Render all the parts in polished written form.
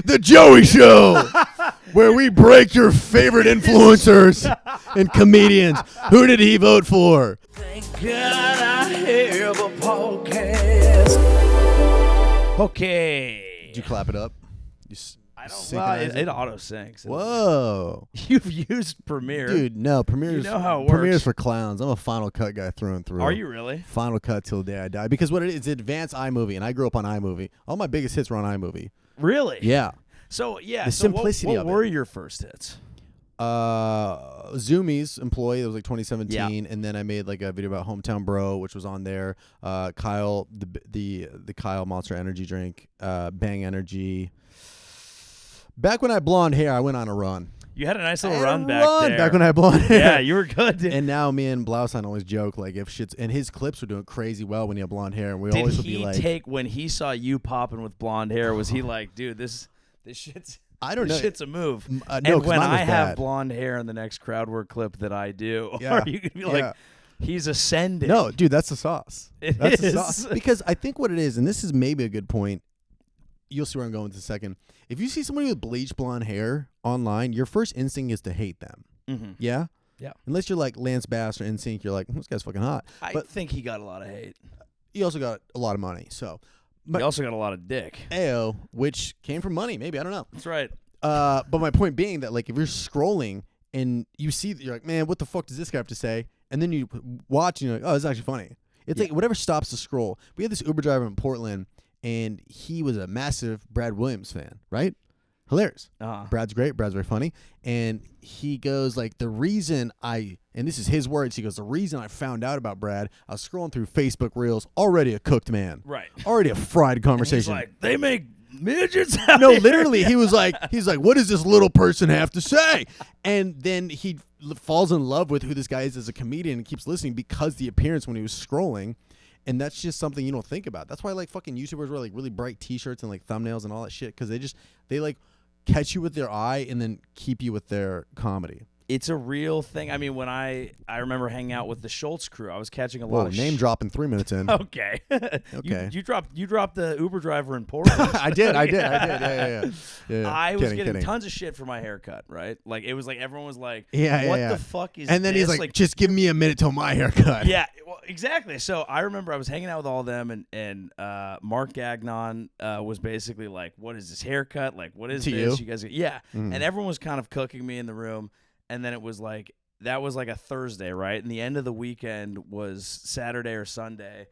The Joey Show, where we break your favorite influencers and comedians. Who did he vote for? Thank God I have a podcast. Okay. Did you clap it up? I don't. Well, it auto syncs. Whoa. You've used Premiere, dude. No, Premiere's. You know how it works. Premiere's for clowns. I'm a Final Cut guy through and through. Are you really? Final Cut till the day I die. Because what it is, it's advanced iMovie, and I grew up on iMovie. All my biggest hits were on iMovie. Really? Yeah. So yeah. The simplicity what of it. were your first hits? Zoomies Employee, that was like 2017, Yeah. and then I made like a video about Hometown Bro, which was on there. Kyle, the Kyle Monster Energy drink, Bang Energy. Back when I had blonde hair, I went on a run. You had a nice little run back there. Back when I had blonde hair. Yeah, you were good. Dude. And now me and Blaustein always joke like if shit's and his clips were doing crazy well when you have blonde hair, and we always would be like, Did he take when he saw you popping with blonde hair? Was he like, dude, this shit's I don't know. Shit's a move. No, and when I have bad. blonde hair in the next crowd work clip that I do, Yeah. are you gonna be like, he's ascending? No, dude, that's the sauce. That's is. the sauce. Because I think what it is, and this is maybe a good point. You'll see where I'm going in a second. If you see somebody with bleached blonde hair online, your first instinct is to hate them. Mm-hmm. Yeah? Yeah. Unless you're like Lance Bass or NSYNC, you're like, this guy's fucking hot. I But think he got a lot of hate. he also got a lot of money. So, He also got a lot of dick. AO, which came from money, maybe. I don't know. That's right. But my point being that, like, if you're scrolling and you see that, you're like, man, what the fuck does this guy have to say? And then you watch and you're like, oh, this is actually funny. It's like whatever stops the scroll. We had this Uber driver in Portland, and he was a massive Brad Williams fan, right? Hilarious. Brad's great. Brad's very funny. And he goes, like, the reason and this is his words, he goes, the reason I found out about Brad, I was scrolling through Facebook Reels, already a cooked man. Right. Already a fried conversation. And he's like, they make midgets. No, literally, he's like, what does this little person have to say? And then he falls in love with who this guy is as a comedian and keeps listening because the appearance when he was scrolling. And that's just something you don't think about. That's why like fucking YouTubers wear like really bright T-shirts and like thumbnails and all that shit, because they like catch you with their eye and then keep you with their comedy. It's a real thing. I mean, when I remember hanging out with the Schultz crew, I was catching a lot of name dropping 3 minutes in. Okay. Okay. You dropped the Uber driver in Portland. I did. Yeah. I was getting tons of shit for my haircut, right? Like it was like everyone was like, what the fuck is And then this? he's like, just give me a minute till my haircut. Yeah, well, exactly. So I remember I was hanging out with all of them, and Mark Gagnon was basically like, what is this haircut? Like, what is this? You guys, and everyone was kind of cooking me in the room. And then it was like, that was like a Thursday, right? And the end of the weekend was Saturday or Sunday.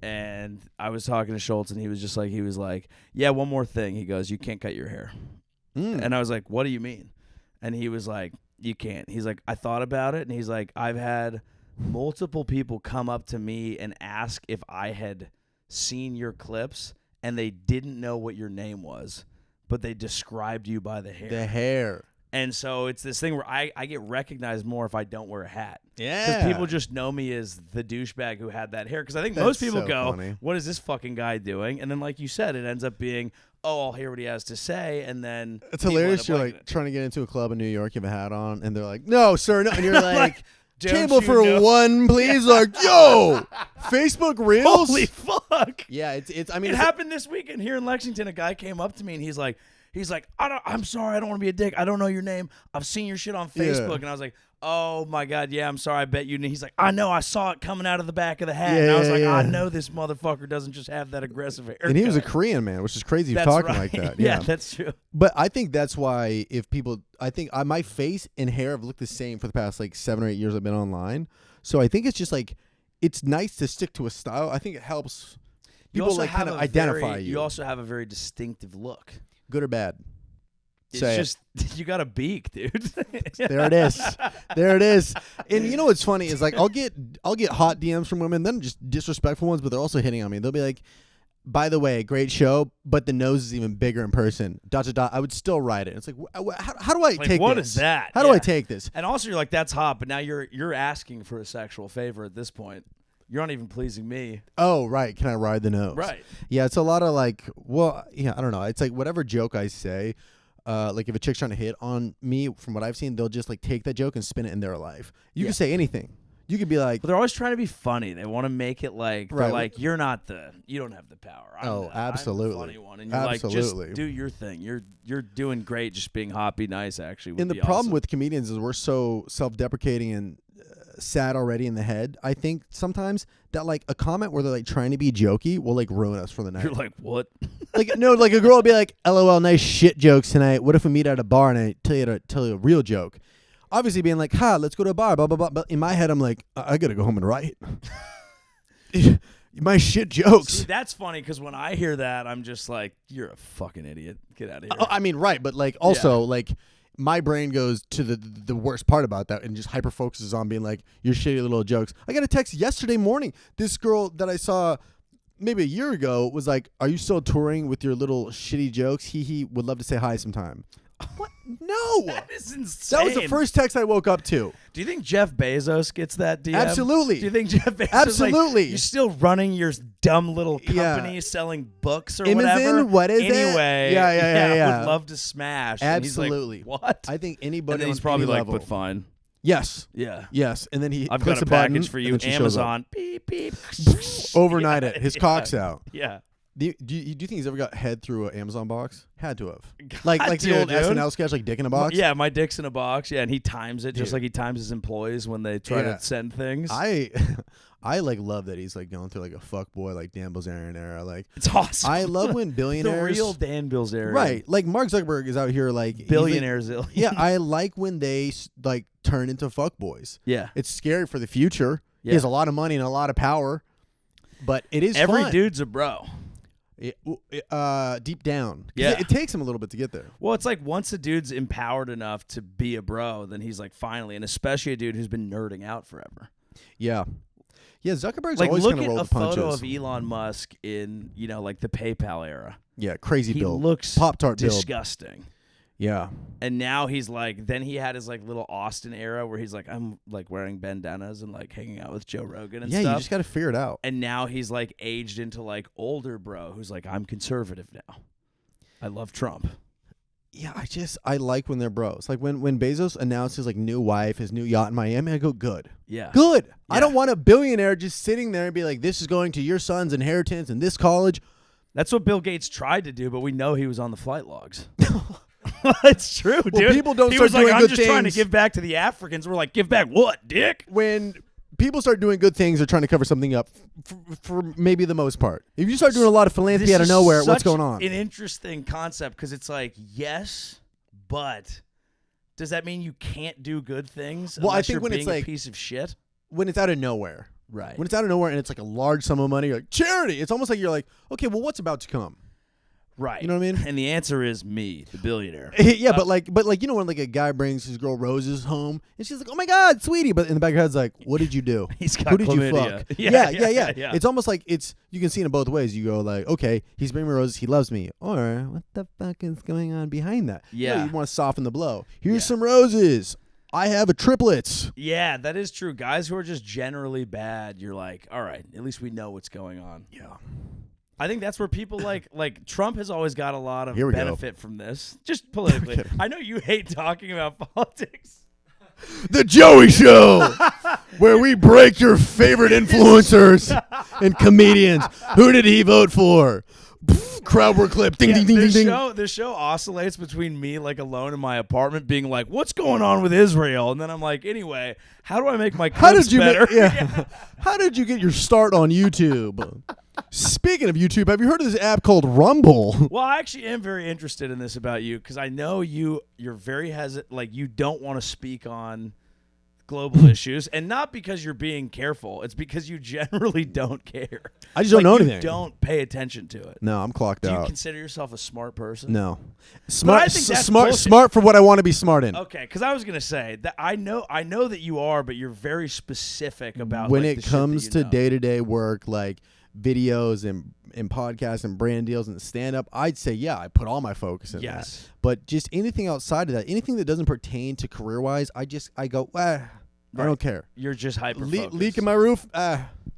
And I was talking to Schultz, and he was like, yeah, one more thing. He goes, you can't cut your hair. And I was like, what do you mean? And he was like, you can't. He's like, I thought about it. And he's like, I've had multiple people come up to me and ask if I had seen your clips, and they didn't know what your name was, but they described you by the hair. The hair. And so it's this thing where I get recognized more if I don't wear a hat. Yeah. Because people just know me as the douchebag who had that hair. Because I think most people go, funny. what is this fucking guy doing? And then, like you said, it ends up being, oh, I'll hear what he has to say. And then it's hilarious. You're like trying to get into a club in New York, you have a hat on, and they're like, no, sir, no. And you're like, table for one, please. Like, yo, Facebook Reels? Holy fuck. Yeah, it's I mean, it happened this weekend here in Lexington. A guy came up to me, and he's like, I'm sorry, I don't want to be a dick. I don't know your name. I've seen your shit on Facebook. And I was like, oh, my God, yeah, I'm sorry. I bet you. And he's like, I know. I saw it coming out of the back of the hat. And I was like, I know this motherfucker doesn't just have that aggressive haircut. And he was a Korean man, which is crazy talking like that. Yeah, that's true. But I think that's why my face and hair have looked the same for the past like 7 or 8 years I've been online. So I think it's just like, it's nice to stick to a style. I think it helps people like kind of identify you. You also have a very distinctive look. Good or bad? It's just you got a beak, dude. There it is. And you know what's funny is like I'll get hot DMs from women, then just disrespectful ones, but they're also hitting on me. They'll be like, by the way, great show, but the nose is even bigger in person. ... I would still write it. It's like, how do I take this? What is that? How do I take this? And also, you're like, that's hot, but now you're asking for a sexual favor at this point. You're not even pleasing me. Oh, right. Can I ride the nose? Right. Yeah, it's a lot of like, well, yeah, I don't know. It's like whatever joke I say, like if a chick's trying to hit on me, from what I've seen, they'll just like take that joke and spin it in their life. You can say anything. You could be like, but they're always trying to be funny. They want to make it like they're Right. like you don't have the power. I'm absolutely. I'm the funny one, and you're Absolutely. like, just do your thing. You're doing great. Just being hot, be nice. Actually, would and the be problem awesome. with comedians is we're so self-deprecating and sad already in the head. I think sometimes that like a comment where they're like trying to be jokey will like ruin us for the night. You're like, what? Like no, like a girl will be like, "LOL, nice shit jokes tonight. What if we meet at a bar and I tell you a real joke?" Obviously, being like, "Ha, let's go to a bar." Blah blah blah. But in my head, I'm like, I gotta go home and write my shit jokes. See, that's funny because when I hear that, I'm just like, you're a fucking idiot. Get out of here. I mean, right, but like also like my brain goes to the worst part about that and just hyper focuses on being like your shitty little jokes. I got a text yesterday morning. This girl that I saw maybe a year ago was like, "Are you still touring with your little shitty jokes? He would love to say hi sometime." What? No. That is insane. That was the first text I woke up to. Do you think Jeff Bezos gets that DM? Absolutely. Do you think Jeff Bezos Absolutely. Like, you're still running your dumb little company selling books or whatever? What is it? Anyway, Yeah. would love to smash. Absolutely. And he's like, what? I think anybody and then he's on probably any like, level. but fine. Yes. Yeah. Yes. And then he I've clicks got a button, package for you. and then she shows up. Amazon. Beep, beep. Overnight Yeah, it. His cock's out. Yeah. Do you think he's ever got head through an Amazon box? Had to have. Like the old dude. SNL sketch, like Dick in a Box? Yeah, my dick's in a box. Yeah, and he times it just Dude. like he times his employees when they try to send things. I like love that he's like going through like a fuck boy like Dan Bilzerian era. Like it's awesome. I love when billionaires the real Dan Bilzerian. right, like Mark Zuckerberg is out here like he's, like- Billionaires. yeah, I like when they like turn into fuck boys. Yeah. It's scary for the future. Yeah. He has a lot of money and a lot of power, but it is Every fun. dude's a bro. Deep down. 'Cause Yeah. it takes him a little bit to get there. Well, it's like once a dude's empowered enough to be a bro, then he's like finally, and especially a dude who's been nerding out forever. Yeah. Yeah, Zuckerberg's Like always look going to at roll a the punches. photo of Elon Musk in like the PayPal era. Yeah, crazy He build. looks Pop-Tart build. disgusting. Yeah. And now he's like, then he had his like little Austin era where he's like, I'm like wearing bandanas and like hanging out with Joe Rogan and Yeah, stuff. you just got to figure it out. And now he's like aged into like older bro who's like, I'm conservative now. I love Trump. Yeah, I like when they're bros. Like when Bezos announced his like new wife, his new yacht in Miami, I go, good. Yeah. Good. I Yeah. don't want a billionaire just sitting there and be like, this is going to your son's inheritance in this college. That's what Bill Gates tried to do, but we know he was on the flight logs. It's true, dude. Well, people don't he start was like, doing I'm good just trying to things. give back to the Africans. We're like, give back what, dick? When people start doing good things, they're trying to cover something up for maybe the most part. If you start doing a lot of philanthropy out of nowhere, what's going on? An interesting concept because it's like, yes, but does that mean you can't do good things? Well, I unless think you're when it's being a like- piece of shit. When it's out of nowhere. Right. When it's out of nowhere and it's like a large sum of money, you're like, charity. It's almost like you're like, okay, well, what's about to come? Right. You know what I mean? And the answer is me, the billionaire. Yeah, but like you know when like a guy brings his girl roses home and she's like, "Oh my God, sweetie," but in the back of her head's like, "What did you do? He's got Who did you chlamydia." fuck?" Yeah, Yeah. It's almost like you can see it in both ways. You go like, "Okay, he's bringing me roses, he loves me," or "What the fuck is going on behind that?" Yeah. You want to soften the blow. Here's Yeah. some roses. I have a triplets. Yeah, that is true. Guys who are just generally bad, you're like, all right, at least we know what's going on. Yeah. I think that's where people like Trump has always got a lot of Here we go. benefit from this, just politically. I know you hate talking about politics. The Joey Show, where we break your favorite influencers and comedians. Who did he vote for? Pff, crowd work clip. Ding, ding, ding, ding, ding. The show oscillates between me like alone in my apartment being like, what's going on with Israel? And then I'm like, anyway, how do I make my clips better? How did you get your start on YouTube? Speaking of YouTube, have you heard of this app called Rumble? Well, I actually am very interested in this about you because I know you're very hesitant, like you don't want to speak on global issues, and not because you're being careful. It's because you generally don't care. I just don't know you anything. Don't pay attention to it. No, I'm clocked Do you out. consider yourself a smart person? No, I smart, think that's smart, bullshit. smart for what I want to be smart in. Okay, because I was gonna say that I know that you are, but you're very specific about When like, it the comes shit to that you know. day-to-day work, like videos and podcasts and brand deals and stand-up, I'd say I put all my focus in Yes. that. But just anything outside of that, anything that doesn't pertain to career-wise, I go, I don't care. You're just hyper-focused. Leak in my roof,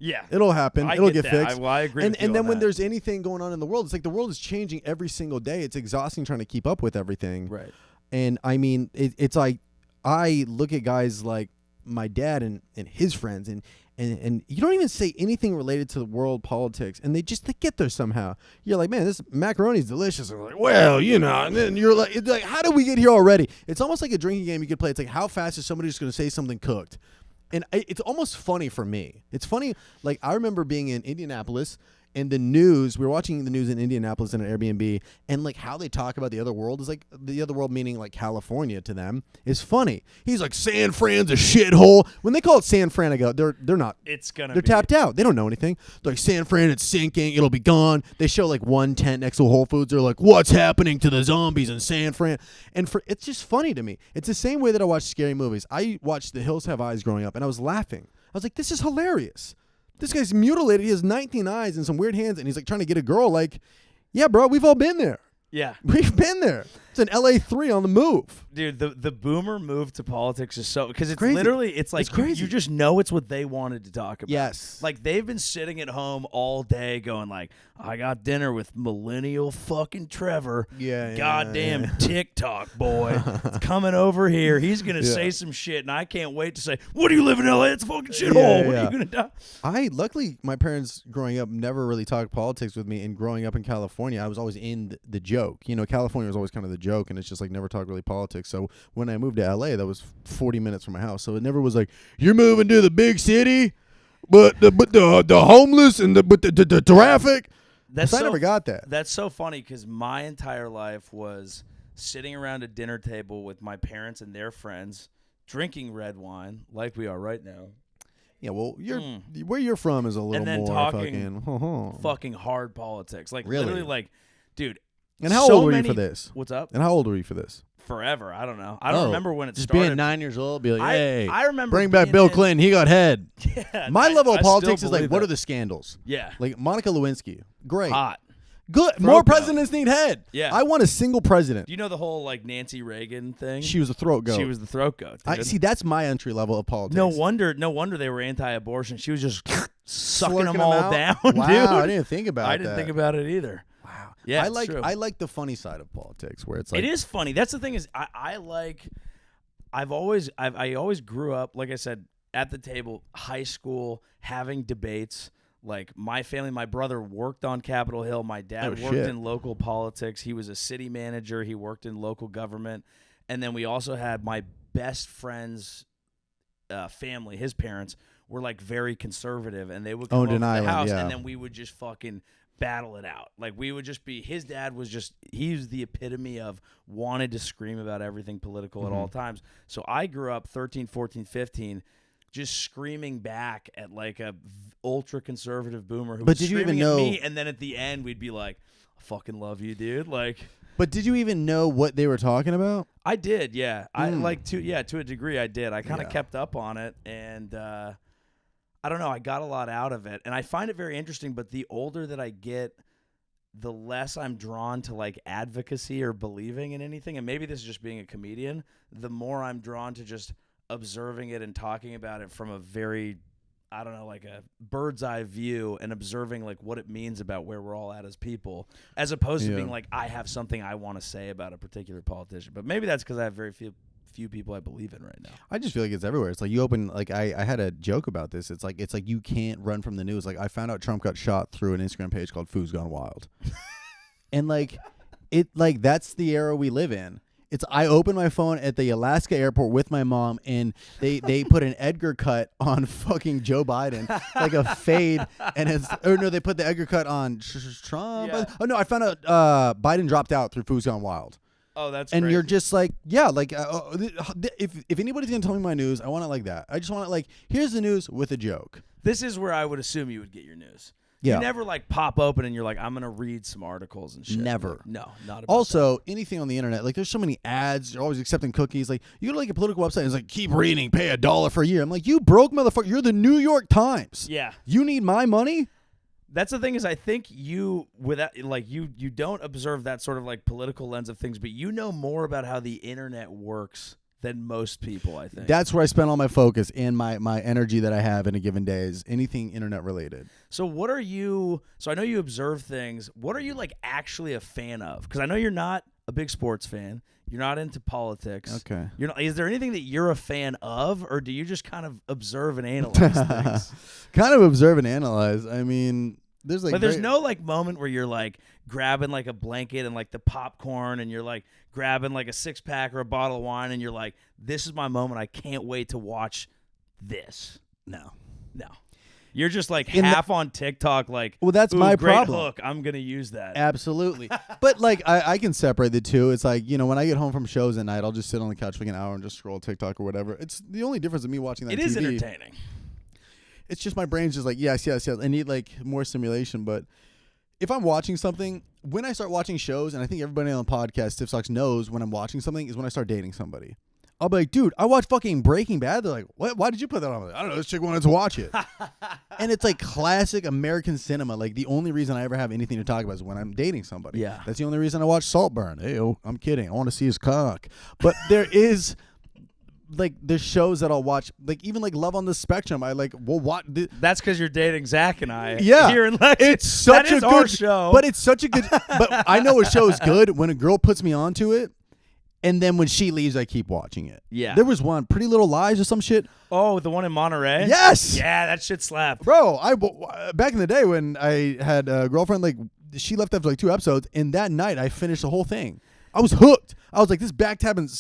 Yeah. it'll happen. I It'll get get that. fixed. I agree And with you and then on when that. there's anything going on in the world, it's like the world is changing every single day. It's exhausting trying to keep up with everything. Right. And I mean, it's like I look at guys like my dad and his friends, and you don't even say anything related to the world politics, and they get there somehow. You're like, man, this macaroni's delicious. And we're like, well, and then you're like, it's like, how did we get here already? It's almost like a drinking game you could play. It's like, how fast is somebody just going to say something cooked? And it's almost funny for me. It's funny. Like, I remember being in Indianapolis, and the news, we were watching the news in Indianapolis in an Airbnb, and like how they talk about the other world is like, the other world meaning like California to them is funny. He's like, San Fran's a shithole. When they call it San Fran, I go, they're not. They're tapped out. They don't know anything. They're like, San Fran, it's sinking. It'll be gone. They show like one tent next to Whole Foods. They're like, what's happening to the zombies in San Fran? And it's just funny to me. It's the same way that I watch scary movies. I watched The Hills Have Eyes growing up, and I was laughing. I was like, this is hilarious. This guy's mutilated. He has 19 eyes and some weird hands, and he's like trying to get a girl. Like, yeah, bro, we've all been there. Yeah. We've been there. It's an LA 3 on the move. Dude, the boomer move to politics is so, because it's crazy. Literally, it's like it's crazy. You just know it's what they wanted to talk about. Yes. Like, they've been sitting at home all day going like, I got dinner with millennial fucking Trevor. Yeah. Goddamn TikTok boy. It's coming over here. He's going to say some shit, and I can't wait to say, what do you live in LA? It's a fucking shithole. What are you going to do? Luckily, my parents growing up never really talked politics with me, and growing up in California, I was always in the joke. California was always kind of the joke, and it's just like never talk really politics. So when I moved to LA, that was 40 minutes from my house. So it never was like, you're moving to the big city, but the homeless and the traffic. I never got that. That's so funny, because my entire life was sitting around a dinner table with my parents and their friends, drinking red wine like we are right now. Yeah, well, where you're from is a little and then more talking fucking hard politics. Like, really? Literally, like, dude. And how old were you for this? What's up? And how old were you for this? Forever. I don't know. I don't remember when it just started. Being 9 years old, be like, hey, I remember bring back Bill Clinton. He got head. Yeah, My level of politics is like, that. what are the scandals? Yeah. Like Monica Lewinsky. Great. Hot. Good. Throat More goat. Presidents need head. Yeah. I want a single president. Do you know the whole like Nancy Reagan thing? She was a throat goat. She was the throat goat. I see. That's my entry level of politics. No wonder they were anti-abortion. She was just sucking them Slurking all out? down, Wow, dude. I didn't think about that. I didn't think about it either. Wow. Yeah, I like the funny side of politics where it's like, it is funny. That's the thing is I always grew up, like I said, at the table, high school, having debates. Like, my family, my brother worked on Capitol Hill. My dad worked in local politics. He was a city manager. He worked in local government. And then we also had my best friend's family. His parents were like very conservative, and they would come over to the house, and then we would just fucking battle it out. Like, we would just be, his dad was just, he was the epitome of wanted to scream about everything political at all times. So I grew up 13, 14, 15, just screaming back at like a ultra conservative boomer who was screaming at me, and then at the end we'd be like, I fucking love you, dude. Like, but did you even know what they were talking about? I did, yeah. I like to a degree I did. I kind of kept up on it, and I don't know, I got a lot out of it, and I find it very interesting. But the older that I get, the less I'm drawn to like advocacy or believing in anything. And maybe this is just being a comedian. The more I'm drawn to just observing it and talking about it from a very, I don't know, like a bird's eye view, and observing like what it means about where we're all at as people, as opposed to being like, I have something I want to say about a particular politician. But maybe that's because I have very few people I believe in right now. I just feel like it's everywhere. It's like you open, like I had a joke about this. It's like you can't run from the news. Like, I found out Trump got shot through an Instagram page called Food's Gone Wild. And that's the era we live in. I opened my phone at the Alaska airport with my mom, and they put an Edgar cut on fucking Joe Biden, like a fade, and they put the Edgar cut on Trump. Yeah. Oh no, I found out Biden dropped out through Food's Gone Wild. Oh, that's and great. You're just like, yeah, like if anybody's gonna tell me my news, I want it like that. I just want it like, here's the news with a joke. This is where I would assume you would get your news. Yeah. You never like pop open and you're like, I'm gonna read some articles and shit. Never. Like, no, not about Also, anything on the internet, like there's so many ads. You're always accepting cookies. Like, you go to like a political website and it's like, keep reading, pay $1 for a year. I'm like, you broke motherfucker. You're the New York Times. Yeah. You need my money? That's the thing is, I think you don't observe that sort of like political lens of things, but you know more about how the internet works than most people, I think. That's where I spend all my focus and my energy that I have in a given day is anything internet related. So I know you observe things. What are you like actually a fan of? Because I know you're not a big sports fan. You're not into politics. Okay. You're not. Is there anything that you're a fan of, or do you just kind of observe and analyze things? Kind of observe and analyze. I mean, there's like, but there's no like moment where you're like grabbing like a blanket and like the popcorn, and you're like grabbing like a 6-pack or a bottle of wine, and you're like, this is my moment. I can't wait to watch this. No. You're just like half on TikTok, like, well, that's my great problem. Hook. I'm gonna use that. Absolutely. But like, I can separate the two. It's like, when I get home from shows at night, I'll just sit on the couch for like an hour and just scroll TikTok or whatever. It's the only difference of me watching that. It TV. is entertaining. It's just my brain's just like, yes. I need like more stimulation. But if I'm watching something, when I start watching shows, and I think everybody on the podcast, Stiff Socks, knows when I'm watching something is when I start dating somebody. I'll be like, dude, I watched fucking Breaking Bad. They're like, what? Why did you put that on? I'm like, I don't know. This chick wanted to watch it. And it's like classic American cinema. Like the only reason I ever have anything to talk about is when I'm dating somebody. Yeah. That's the only reason I watch Saltburn. Hey, I'm kidding. I want to see his cock. But there is like there's shows that I'll watch, like even like Love on the Spectrum. I like, well, what? That's because you're dating Zach and I. Yeah. Here in Lexington. It's such that is a our good show. But it's such a good. But I know a show is good when a girl puts me onto it. And then when she leaves, I keep watching it. Yeah. There was one, Pretty Little Lies or some shit. Oh, the one in Monterey? Yes. Yeah, that shit slapped. Bro, back in the day when I had a girlfriend, like she left after like 2 episodes, and that night I finished the whole thing. I was hooked. I was like, this backtabbing,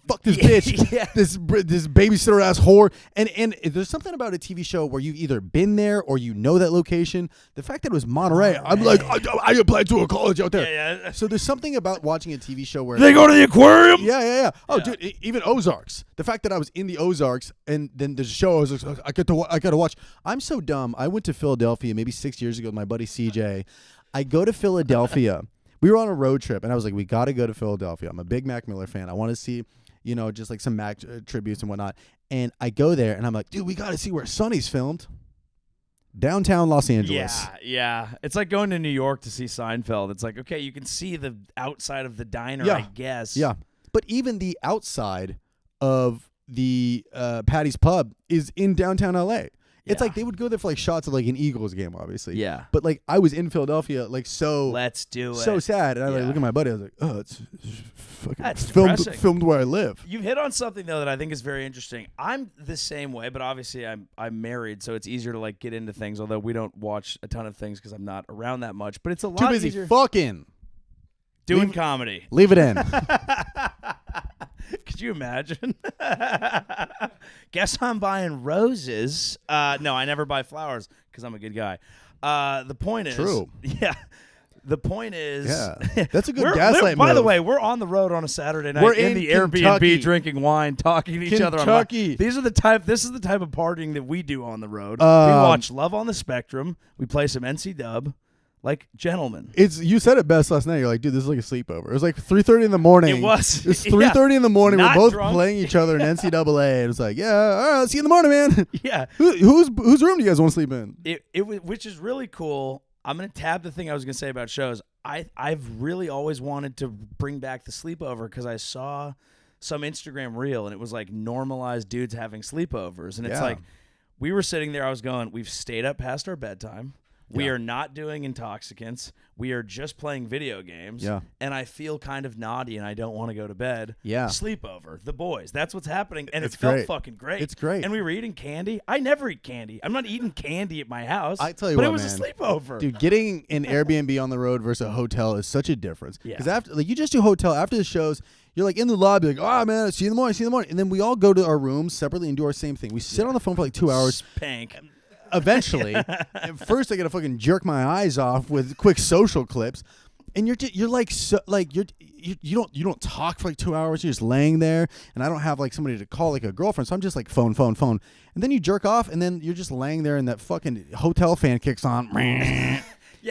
fuck this bitch, Yeah. this babysitter ass whore. And there's something about a TV show where you've either been there or you know that location. The fact that it was Monterey. I'm like, I applied to a college out there. Yeah. So there's something about watching a TV show where They go to the aquarium? Yeah. Oh, Yeah. dude, even Ozarks. The fact that I was in the Ozarks and then there's a show I got to watch. I'm so dumb. I went to Philadelphia maybe 6 years ago with my buddy CJ. I go to Philadelphia. We were on a road trip, and I was like, we got to go to Philadelphia. I'm a big Mac Miller fan. I want to see, just like some Mac tributes and whatnot. And I go there, and I'm like, dude, we got to see where Sonny's filmed. Downtown Los Angeles. Yeah. It's like going to New York to see Seinfeld. It's like, okay, you can see the outside of the diner, I guess. Yeah. But even the outside of the Patty's Pub is in downtown L.A. It's like they would go there for like shots of like an Eagles game, obviously. Yeah. But like I was in Philadelphia, like let's do it. So sad. And I like look at my buddy. I was like, oh, it's fucking That's depressing. filmed where I live. You've hit on something though that I think is very interesting. I'm the same way, but obviously I'm married, so it's easier to like get into things. Although we don't watch a ton of things because I'm not around that much. But it's a lot too busy easier fucking doing comedy. Leave it in. Could you imagine? Guess I'm buying roses. No, I never buy flowers because I'm a good guy. The point is, True. Yeah. The point is, yeah, that's a good gaslight By move. the way, we're on the road on a Saturday night. We're in in the Kentucky. Airbnb, drinking wine, talking to each other. Kentucky. This is the type of partying that we do on the road. We watch Love on the Spectrum. We play some NC Dub. Like gentlemen. You said it best last night. You're like, dude, this is like a sleepover. It was like 3:30 in the morning. It was. It's 3:30 in the morning. Not We're both drunk. playing each other in NCAA. And it's like, yeah, all right, I'll see you in the morning, man. Yeah. Whose room do you guys want to sleep in? Which is really cool. I'm gonna tab the thing I was gonna say about shows. I've really always wanted to bring back the sleepover because I saw some Instagram reel and it was like normalized dudes having sleepovers, and it's like we were sitting there. I was going, we've stayed up past our bedtime. We are not doing intoxicants. We are just playing video games. Yeah. And I feel kind of naughty and I don't want to go to bed. Yeah. Sleepover. The boys. That's what's happening. And It's it felt great. fucking great. It's great. And we were eating candy. I never eat candy. I'm not eating candy at my house. I tell you but what, it was man. a sleepover. Dude, getting an Airbnb on the road versus a hotel is such a difference. Yeah. Because after, like, you just do hotel after the shows, you're like in the lobby, like, oh man, see you in the morning, And then we all go to our rooms separately and do our same thing. We sit on the phone for like 2 hours. Spank. Eventually, at first I gotta fucking jerk my eyes off with quick social clips, and you're like you don't talk for like 2 hours. You're just laying there, and I don't have like somebody to call like a girlfriend, so I'm just like phone, and then you jerk off, and then you're just laying there, and that fucking hotel fan kicks on. Yeah,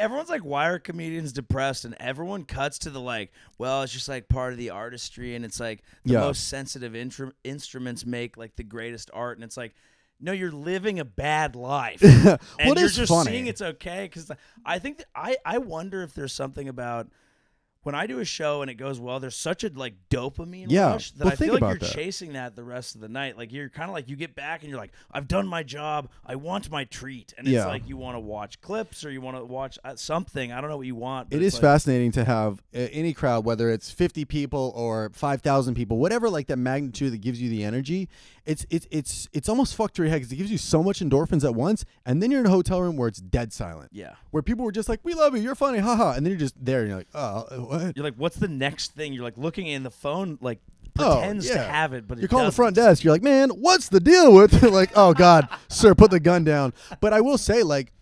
everyone's like, why are comedians depressed? And everyone cuts to the like, well, it's just like part of the artistry, and it's like the most sensitive instruments make like the greatest art, and it's like, no, you're living a bad life. And What you're is just funny? seeing it's okay. Because I think that I wonder if there's something about when I do a show and it goes well, there's such a like dopamine Yeah. rush that Well, I think feel like about you're that. chasing that the rest of the night. Like you're kind of like you get back and you're like, I've done my job. I want my treat, and it's Yeah. like you want to watch clips or you want to watch something. I don't know what you want. But It it's is like, fascinating to have any crowd, whether it's 50 people or 5,000 people, whatever, like that magnitude that gives you the energy. It's almost fucked to your head because it gives you so much endorphins at once, and then you're in a hotel room where it's dead silent. Yeah. Where people were just like, "We love you, you're funny, haha," and then you're just there, and you're like, "Oh, what?" You're like, what's the next thing? You're like looking in the phone, like pretends to yeah. have it, but You're it calling the doesn't. front desk. You're like, "Man, what's the deal with?" Like, "Oh God, sir, put the gun down." But I will say, like,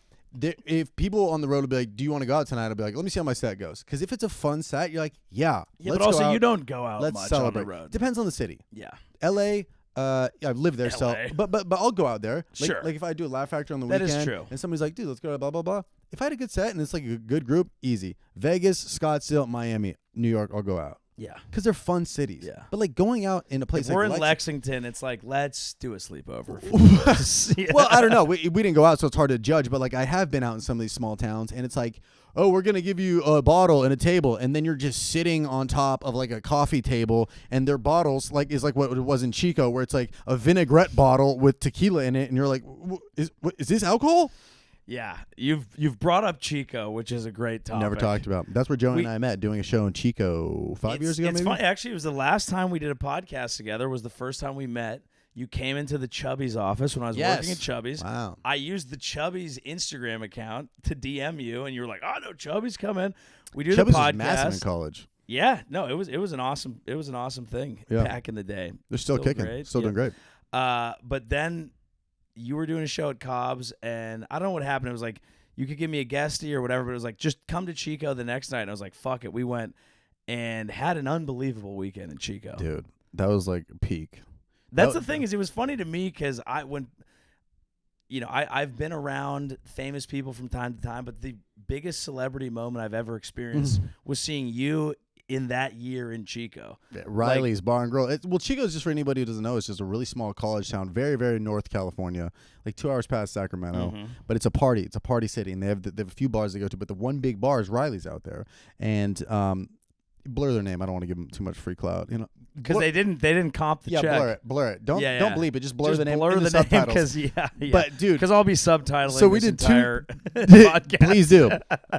if people on the road will be like, "Do you want to go out tonight?" I'll be like, "Let me see how my set goes." Because if it's a fun set, you're like, "Yeah, Yeah, let's but also go out. you don't go out Let's much celebrate." on the road. Depends on the city. Yeah. L.A. I've lived there, so LA. but I'll go out there. Like, Sure. like if I do a Laugh Factory on the That weekend, is true. and somebody's like, "Dude, let's go to blah blah blah." If I had a good set and it's like a good group, easy. Vegas, Scottsdale, Miami, New York, I'll go out Yeah. because they're fun cities. Yeah. But like going out in a place If we're like in Lexington, it's like, let's do a sleepover. Yeah. Well, I don't know. We didn't go out, so it's hard to judge. But like I have been out in some of these small towns, and it's like, oh, we're gonna give you a bottle and a table, and then you're just sitting on top of like a coffee table, and their bottles like is like what it was in Chico, where it's like a vinaigrette bottle with tequila in it, and you're like, is this alcohol? Yeah. You've brought up Chico, which is a great topic. Never talked about. That's where Joey and I met, doing a show in Chico 5 years ago. It's maybe. funny. Actually, it was the last time we did a podcast together. Was the first time we met. You came into the Chubby's office when I was working at Chubby's. Wow. I used the Chubby's Instagram account to DM you, and you were like, "Oh no, Chubby's coming." We do Chubby's the was podcast. massive in college. Yeah, no, it was an awesome thing Yeah. back in the day. They're still kicking. Great. Still doing great. But then you were doing a show at Cobb's, and I don't know what happened. It was like you could give me a guestie or whatever, but it was like just come to Chico the next night. And I was like, "Fuck it." We went and had an unbelievable weekend in Chico. Dude, that was like peak. That's the thing is, it was funny to me because I've been around famous people from time to time, but the biggest celebrity moment I've ever experienced was seeing you in that year in Chico. Yeah, Riley's Bar and Grill. Well, Chico's, just for anybody who doesn't know, it's just a really small college town, very, very North California, like 2 hours past Sacramento. But it's a party. It's a party city, and they have a few bars to go to. But the one big bar is Riley's out there, and blur their name. I don't want to give them too much free clout, you know. Because they didn't comp the check. Blur it. Don't bleep it. Just blur Just the name. blur in the the name subtitles. because But dude, because I'll be subtitling. so we this did two- entire podcast. Please do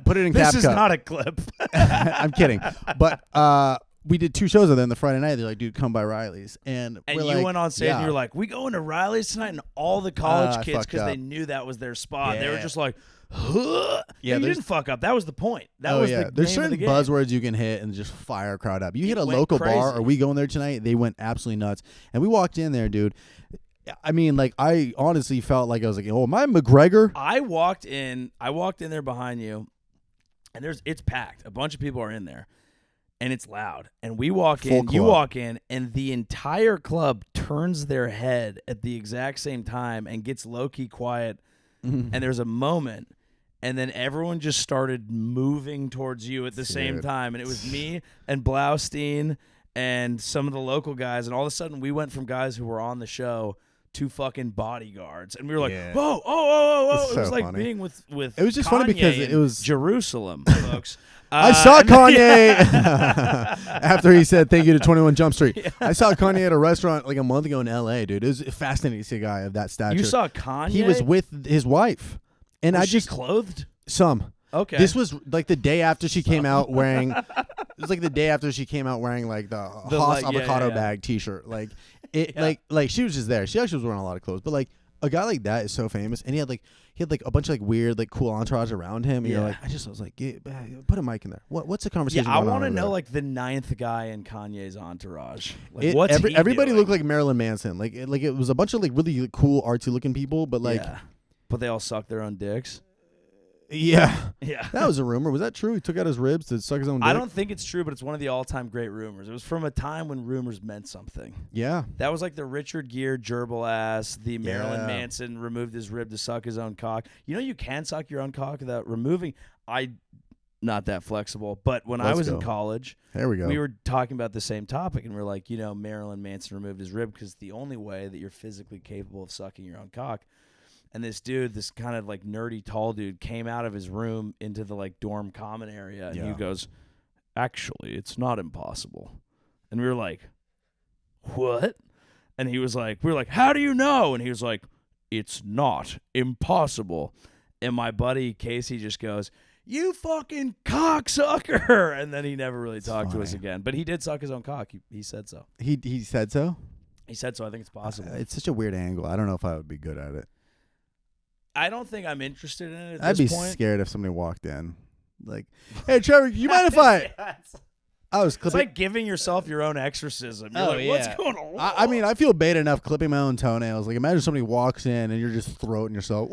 put it in This CapCut. is not a clip. I'm kidding. But we did 2 shows of them the Friday night. They're like, "Dude, come by Riley's," and And we're you like, went on stage yeah. and you were like, "We going to Riley's tonight?" And all the college I kids, fucked because they up. knew that was their spot, they were Yeah. just like, "Huh?" Yeah, you there's- didn't fuck up. That was the point. That Oh was yeah, the there's name certain of the game. buzzwords you can hit and just fire a crowd up. You hit a went local bar, crazy. or we going there tonight? They went absolutely nuts, and we walked in there, dude. I mean, like, I honestly felt like I was like, "Oh, am I McGregor?" I walked in there behind you, and it's packed. A bunch of people are in there, and it's loud. And we walk Full in, you club. walk in, and the entire club turns their head at the exact same time and gets low-key quiet. And there's a moment, and then everyone just started moving towards you at the same Dude. time. And it was me and Blaustein and some of the local guys, and all of a sudden we went from guys who were on the show to fucking bodyguards, and we were like, Yeah. "Whoa, oh!" It's It was so like funny. being with. It was just funny Kanye because it in was- Jerusalem, folks. I saw and then- Kanye after he said thank you to 21 Jump Street. I saw Kanye at a restaurant like a month ago in L.A., dude. It was fascinating to see a guy of that stature. You saw Kanye? He was with his wife, and Was I she just clothed? some. Okay. This was like the day after she came out wearing. It was like the day after she came out wearing like the Haas like, yeah, avocado yeah. bag T-shirt. Like it, Yeah. like she was just there. She actually was wearing a lot of clothes, but like a guy like that is so famous, and he had like a bunch of like weird like cool entourage around him. And you're Yeah. like, I was like, put a mic in there. What's the conversation? Yeah, I want to know like the 9th guy in Kanye's entourage. Like, It, what's he everybody doing? looked like Marilyn Manson. Like it was a bunch of like really cool artsy looking people, but like yeah. But they all suck their own dicks. yeah. Yeah. That was a rumor. Was that true? He took out his ribs to suck his own dick? I don't think it's true, but it's one of the all-time great rumors. It was from a time when rumors meant something. Yeah. That was like the Richard Gere gerbil ass, the Marilyn Yeah. Manson removed his rib to suck his own cock. You know you can suck your own cock without removing. Not that flexible, but when I Let's was in go. college, There we go. we were talking about the same topic, and we're like, Marilyn Manson removed his rib because the only way that you're physically capable of sucking your own cock. And this dude, this kind of like nerdy tall dude, came out of his room into the like dorm common area, and he Yeah. goes, actually, it's not impossible. And we were like, what? And he was like, we were like, how do you know? And he was like, it's not impossible. And my buddy Casey just goes, you fucking cocksucker. And then he never really talked to us again. But he did suck his own cock. He said so. He said so? He said so. I think it's possible. It's such a weird angle. I don't know if I would be good at it. I don't think I'm interested in it at I'd this be point. scared if somebody walked in. Like, hey, Trevor, you mind if I... I was clipping... It's like giving yourself your own exorcism. You're like, what's going on? I mean, I feel bait enough clipping my own toenails. Like, imagine somebody walks in and you're just throating yourself.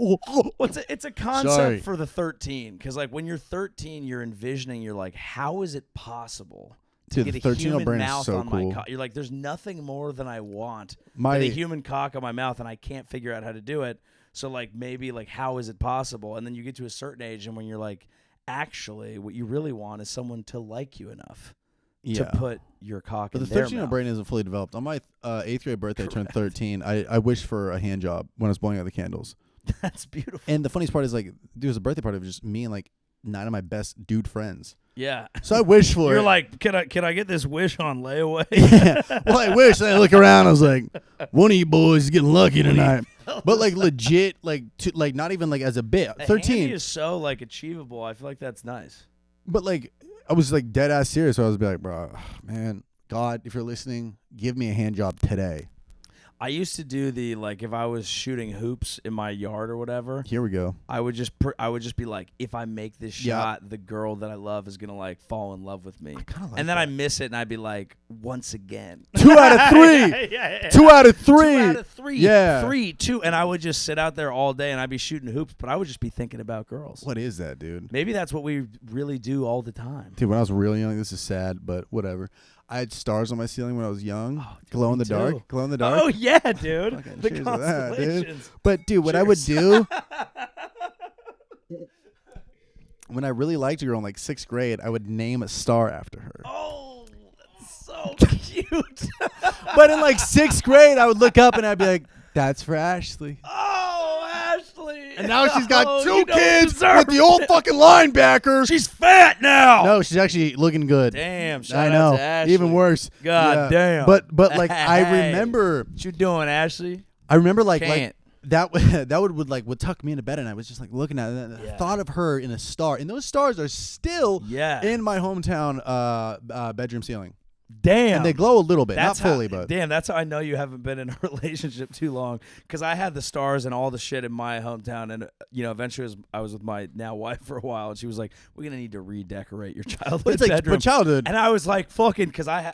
It's a concept for the 13. Because, like, when you're 13, you're envisioning, you're like, how is it possible to Dude, get the a 13-year-old human brain is mouth so on cool. my cock? You're like, there's nothing more than I want than a human cock on my mouth, and I can't figure out how to do it. So, like, maybe, like, how is it possible? And then you get to a certain age, and when you're like, actually, what you really want is someone to like you enough to put your cock in their mouth. But the 13-year-old brain isn't fully developed. On my 8th grade birthday, I turned 13. I wished for a hand job when I was blowing out the candles. That's beautiful. And the funniest part is, like, dude, it was a birthday party of just me and, like, 9 of my best dude friends. Yeah. So I wished for it. You're like, can I get this wish on layaway? Yeah. Well, I wish. And I look around. I was like, one of you boys is getting lucky tonight. But like legit, like not even like as a bit. 13 is so like achievable. I feel like that's nice. But like I was like dead ass serious. So I was be like, bro, man, God, if you're listening, give me a hand job today. I used to do the like if I was shooting hoops in my yard or whatever. Here we go. I would just be like, if I make this shot, the girl that I love is gonna like fall in love with me. I kinda like and then that. I miss it, and I'd be like, once again. 2 out of 3. Yeah. 2 out of 3. 2 out of 3. Yeah. 3, 2, and I would just sit out there all day, and I'd be shooting hoops, but I would just be thinking about girls. What is that, dude? Maybe that's what we really do all the time. Dude, when I was real young, this is sad, but whatever. I had stars on my ceiling when I was young. Glow in the dark. Glow in the dark. Oh yeah, dude. Fucking The cheers to that, dude. constellations. But dude, what I would do when I really liked a girl in like 6th grade, I would name a star after her. Oh, that's so cute. But in like 6th grade, I would look up and I'd be like, "That's for Ashley." Oh, Ashley. And now she's got 2 you don't kids deserve with the old fucking linebacker. She's fat now. No, she's actually looking good. Damn. Shout I know. out to Ashley. Even worse. God damn. But like I remember. What you doing, Ashley? I remember like Can't. that would tuck me into bed, and I was just like looking at it. And the thought of her in a star, and those stars are still in my hometown bedroom ceiling. Damn. And they glow a little bit, not fully, but damn, that's how I know you haven't been in a relationship too long. Because I had the stars and all the shit in my hometown, and eventually I was with my now wife for a while, and she was like, "We're gonna need to redecorate your childhood bedroom." But childhood, and I was like, "Fucking," because I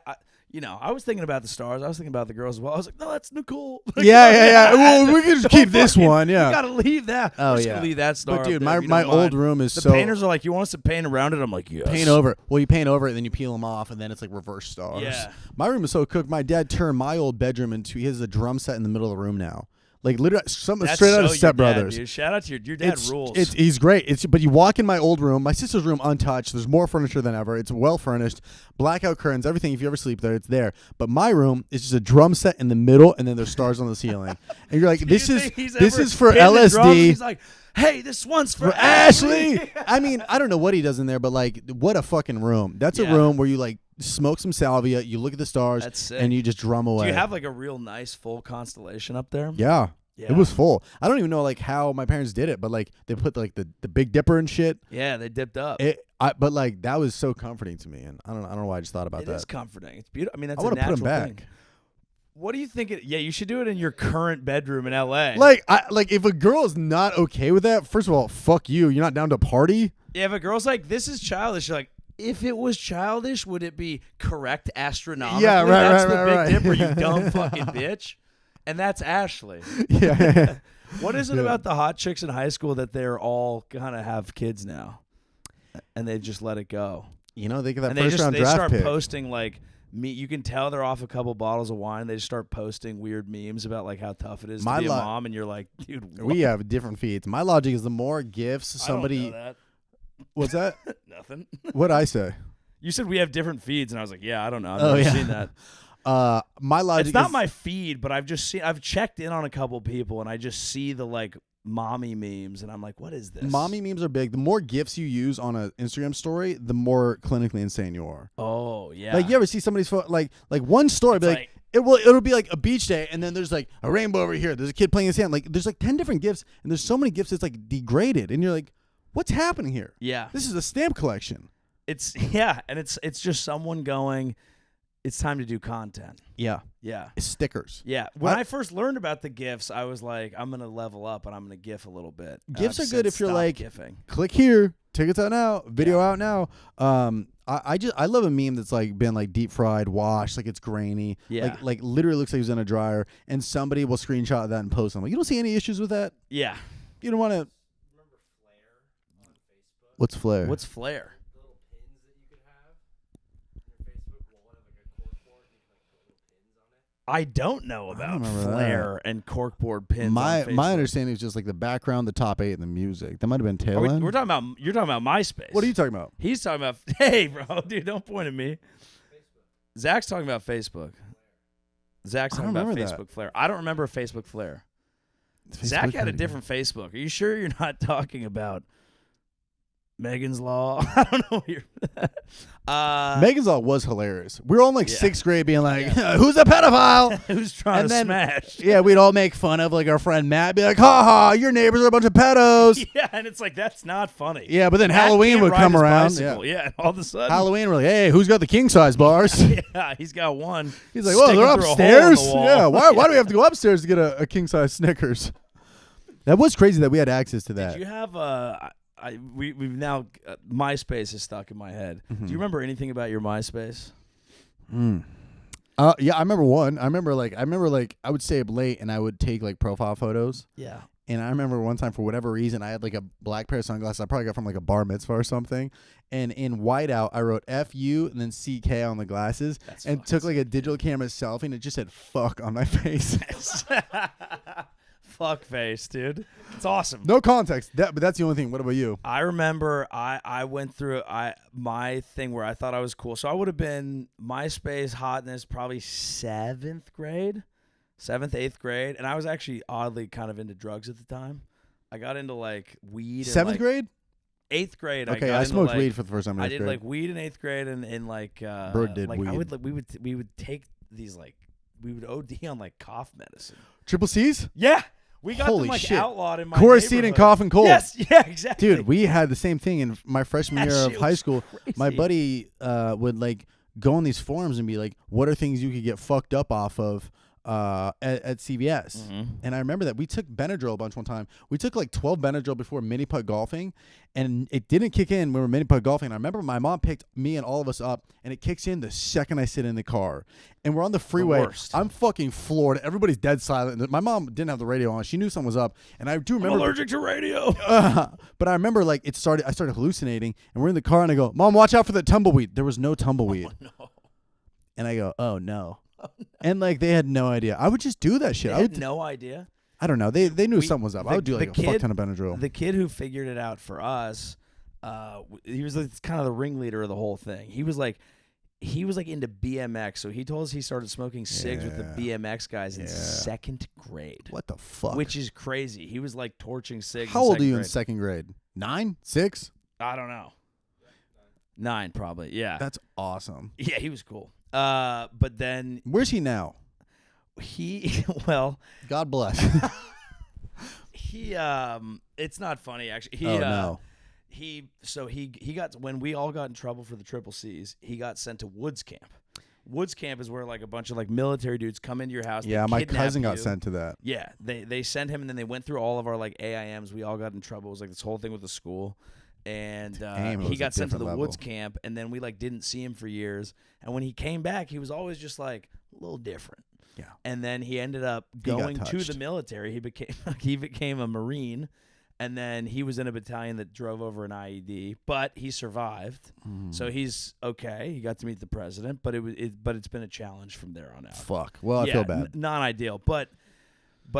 was thinking about the stars. I was thinking about the girls as well. I was like, no, that's Nicole. Yeah. Well, we can just keep this one. Yeah. You got to leave that. Oh, We're just yeah. going to leave that star. But, dude, up there, my old room is the painters are like, you want us to paint around it? I'm like, yes. Paint over. Well, you paint over it, and then you peel them off, and then it's like reverse stars. Yeah. My room is so cooked. My dad turned my old bedroom into, he has a drum set in the middle of the room now. Like literally, something That's straight out of so Step your dad, Brothers. dude. Shout out to your dad rules. He's great. But you walk in my old room, my sister's room untouched. There's more furniture than ever. It's well furnished, blackout curtains, everything. If you ever sleep there, it's there. But my room is just a drum set in the middle, and then there's stars on the ceiling. And you're like, this is for LSD. He's like, hey, this one's for Ashley. I mean, I don't know what he does in there, but like, what a fucking room. That's a room where you like smoke some salvia, you look at the stars, and you just drum away. Do you have like a real nice full constellation up there? Yeah. It was full. I don't even know like how my parents did it, but like they put like the Big Dipper and shit. Yeah, they dipped up. But like that was so comforting to me, and I don't know why I just thought about that. It is comforting. It's beautiful. I mean, that's I want to put them back. Thing. What do you think? You should do it in your current bedroom in LA. Like if a girl is not okay with that, first of all, fuck you. You're not down to party. Yeah, if a girl's like, this is childish, you're like, if it was childish, would it be correct astronomically? Yeah, right, That's right, the right, Big Dipper, right. you dumb fucking bitch. And that's Ashley. Yeah. What is it about the hot chicks in high school that they're all kind of have kids now, and they just let it go? You know, they get that and first round they draft start pick. posting like me. You can tell they're off a couple bottles of wine. They just start posting weird memes about like how tough it is to be a mom, and you're like, dude, what? We have different feeds. My logic is the more gifts somebody. I don't know that. What's that? Nothing. What'd I say? You said we have different feeds, and I was like, yeah, I don't know. I've never seen that. My logic. It's not my feed, but I've checked in on a couple people, and I just see the like mommy memes, and I'm like, what is this? Mommy memes are big. The more GIFs you use on an Instagram story, the more clinically insane you are. Oh yeah. Like you ever see somebody's like one story, be like it'll be like a beach day, and then there's like a rainbow over here. There's a kid playing his hand. Like there's like 10 different GIFs, and there's so many GIFs it's like degraded, and you're like, what's happening here? Yeah. This is a stamp collection. And it's just someone going, it's time to do content. Yeah. Yeah. It's stickers. Yeah. When I first learned about the GIFs, I was like, I'm gonna level up and I'm gonna GIF a little bit. GIFs are good if you're like, GIFing. Click here, tickets out now, video out now. I love a meme that's like been like deep fried, washed, like it's grainy. Yeah. Like literally looks like it was in a dryer, and somebody will screenshot that and post. I'm like, you don't see any issues with that? Yeah. You don't want to. Remember Flare on Facebook? What's Flare? What's Flare? The little pins that you could have on your Facebook wall, like a corkboard, you can like put little pins on it. I don't know about remember Flare and corkboard pins. My on Facebook. my understanding is just like the background, the top 8, and the music. That might have been tail end. You're talking about MySpace. What are you talking about? He's talking about. Hey, bro, dude, don't point at me. Facebook. Zach's talking about Facebook. Zach's talking about Facebook Flare. I don't remember Facebook Flare. Zach had a different Facebook. Are you sure you're not talking about Megan's Law? I don't know what you're. Megan's Law was hilarious. We were all in like 6th grade being like, who's a pedophile? Who's trying to smash? Yeah, we'd all make fun of like our friend Matt, be like, ha ha, your neighbors are a bunch of pedos. Yeah, and it's like, that's not funny. Yeah, but then Matt Halloween can't would ride come his around. bicycle. Yeah, all of a sudden. Halloween, we're like, hey, who's got the king size bars? Yeah, he's got one. He's like, whoa, they're upstairs? Yeah, why do we have to go upstairs to get a king size Snickers? That was crazy that we had access to that. Did you have we've now MySpace is stuck in my head. Do you remember anything about your MySpace? Yeah, I remember one. I remember like I would stay up late and I would take like profile photos. Yeah. And I remember one time for whatever reason I had like a black pair of sunglasses I probably got from like a bar mitzvah or something. And in whiteout I wrote FU and then CK on the glasses and took like a digital camera selfie and it just said fuck on my face. Fuck face, dude. It's awesome. No context. But that's the only thing. What about you? I remember I went through my thing where I thought I was cool. So I would have been MySpace hotness probably 7th grade, 7th, 8th grade. And I was actually oddly kind of into drugs at the time. I got into like weed. 7th grade? 8th grade. Okay, I smoked weed for the first time in 8th grade. I did like weed in 8th grade and like Bird did like weed. We would take these like we would OD on like cough medicine. Triple C's? Yeah. We got Holy them like shit. outlawed in my Chorus seed neighborhood. and cough and cold. Yes, yeah, exactly. Dude, we had the same thing in my freshman year of shit high was school. crazy. My buddy would like go on these forums and be like, what are things you could get fucked up off of at CVS? And I remember that we took Benadryl a bunch one time. We took like 12 Benadryl before mini putt golfing, and it didn't kick in when we were mini putt golfing. And I remember my mom picked me and all of us up, and it kicks in the second I sit in the car. And we're on the freeway. worst. I'm fucking floored. Everybody's dead silent. My mom didn't have the radio on. She knew something was up. And I do remember. I'm allergic to radio. But I remember like I started hallucinating, and we're in the car, and I go, Mom, watch out for the tumbleweed. There was no tumbleweed. Oh, no. And I go, oh no. And like they had no idea. I would just do that shit. They had no idea. I don't know. They knew something was up. I would do like a fuck ton of Benadryl. The kid who figured it out for us, he was like, kind of the ringleader of the whole thing. He was like into BMX, so he told us he started smoking cigs with the BMX guys in 2nd grade. What the fuck? Which is crazy. He was like torching cigs. How old are you in in 2nd grade? 9? 6? I don't know. 9 probably. Yeah. That's awesome. Yeah, he was cool. But then Where's he now? well, God bless. it's not funny actually. No. He got, when we all got in trouble for the triple C's, he got sent to Woods Camp. Woods Camp is where like a bunch of like military dudes come into your house. Yeah, my cousin got sent to that. Yeah, they sent him, and then they went through all of our like AIMs. We all got in trouble. It was like this whole thing with the school. And he got sent to the Woods Camp, and then we like didn't see him for years. And when he came back, he was always just like a little different. Yeah. And then he ended up going to the military. He became a Marine, and then he was in a battalion that drove over an IED, but he survived. So he's okay. He got to meet the president, but it's been a challenge from there on out. Fuck. Well, I feel bad. Not ideal, but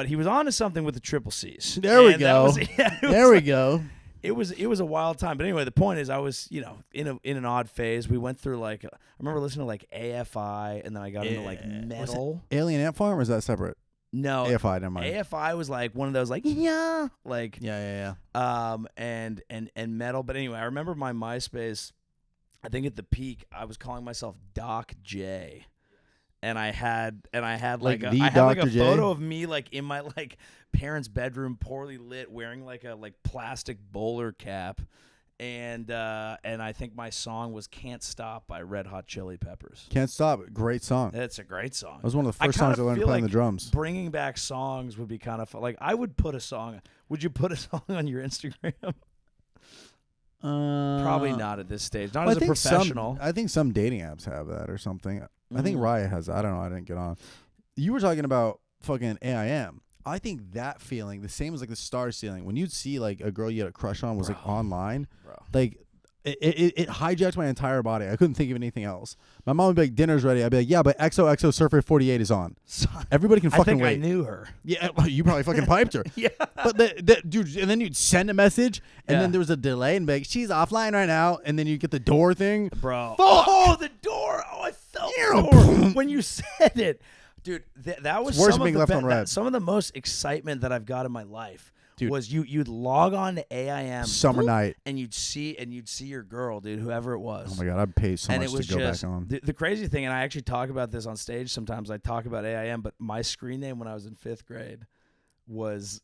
he was on to something with the triple C's. There we go. There we go. It was a wild time, but anyway, the point is, I was in an odd phase. We went through like I remember listening to like AFI, and then I got into like metal. Alien Ant Farm, or is that separate? No, AFI, never mind. AFI was like one of those like yeah, like Yeah. and metal. But anyway, I remember my MySpace. I think at the peak, I was calling myself Doc J, and I had like Like a, the I had like a Dr. J? photo of me like in my like parents' bedroom, poorly lit, wearing like a plastic bowler cap. And I think my song was "Can't Stop" by Red Hot Chili Peppers. Can't Stop. Great song. It's a great song. That was one of the first kinda songs I learned feel playing like the drums. Bringing back songs would be kind of fun. Like I would put a song. Would you put a song on your Instagram? Probably not at this stage. Not as a professional. I think some dating apps have that or something. I think Mm. Riot has that. I don't know. I didn't get on. You were talking about fucking AIM. I think that feeling, the same as like the star ceiling, when you'd see like a girl you had a crush on was like online, like it hijacked my entire body. I couldn't think of anything else. My mom would be like, "Dinner's ready." I'd be like, "Yeah, but XOXO Surfer 48 is on." Everybody can fucking wait. I knew her. Yeah, you probably fucking piped her. Yeah. But dude, and then you'd send a message, and then there was a delay, and be like, "She's offline right now," and then you get the door thing. Bro. Fuck! Oh, the door. Oh, I felt the door when you said it. Dude, that was worse some than of being left on red. some of the most excitement that I've got in my life. Dude. Was you'd log on to AIM Summer night, and you'd see your girl, dude, whoever it was. Oh my god, I'd pay so and much it was to go just, back on. The crazy thing, and I actually talk about this on stage sometimes. I talk about AIM, but my screen name when I was in 5th grade was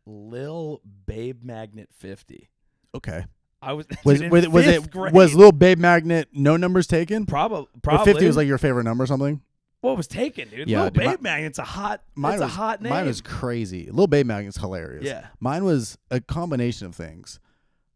Lil Babe Magnet 50. Okay. I was Was dude, was, in was fifth it grade, was Lil Babe Magnet no numbers taken? probably Or 50 was like your favorite number or something? what was taken, dude? Yeah, Lil dude, Babe Magnet's a hot. Mine it's was a hot name. Mine was crazy. Lil Babe Magnet's hilarious. Yeah. Mine was a combination of things.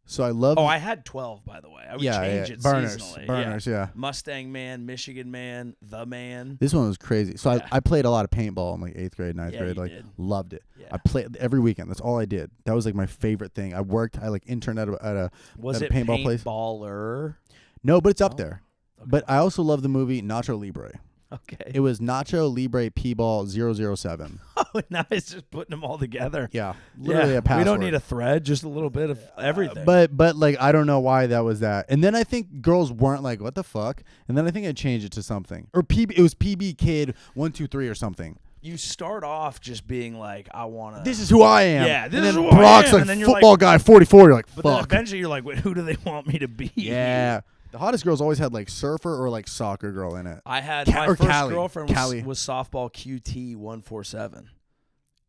So I love. Oh, I had 12, by the way. I would change it seasonally. Burners, yeah. Mustang Man, Michigan Man, The Man. This one was crazy. So I played a lot of paintball in like 8th grade, 9th Yeah, grade. you Like did. loved it. Yeah. I played every weekend. That's all I did. That was like my favorite thing. I like interned at a Was at a it paintball place. Paintballer? No, but it's up Oh, there. okay. But I also love the movie Nacho Libre. Okay. It was Nacho Libre P-Ball 007. Oh, nice. Just putting them all together. Yeah, literally Yeah, a password. we don't need a thread, just a little bit of everything. But like I don't know why that was that. And then I think girls weren't like, what the fuck? And then I think I changed it to something. Or it was PB Kid 123 or something. you start off just being like, I want to. This is who I am. Yeah, this and is then who I Brock's am. like And then you're football like- guy 44. You're like, But then fuck. eventually you're like, wait, who do they want me to be? Yeah. The hottest girls always had like surfer or like soccer girl in it. I had Ca- my or first Callie. girlfriend Callie. was softball QT 147,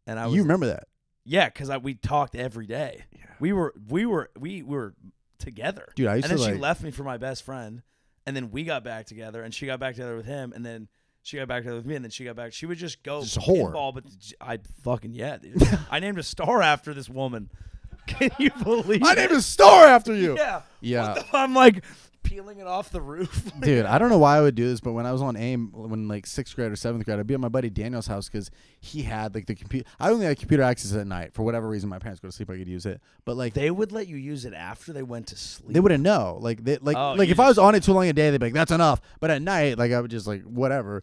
and I was You remember that? yeah, because we talked every day. Yeah. We were together, Dude, I used and then to she like. left me for my best friend, and then we got back together, and she got back together with him, and then she got back together with me, and then she got back. She would just go Just a whore. pinball, but I fucking yeah, dude. I named a star after this woman. Can you believe? I it? named a star after you. Yeah. Yeah. What the- I'm like peeling it off the roof. Dude, I don't know why I would do this, but when I was on AIM, when like 6th grade or 7th grade, I'd be at my buddy Daniel's house because he had like the computer. I only had computer access at night for whatever reason. My parents go to sleep, I could use it. But like They would let you use it after they went to sleep. they wouldn't know. Like they Oh, like you if I was on it too long a day, they'd be like, "That's enough." But at night, like I would just like whatever.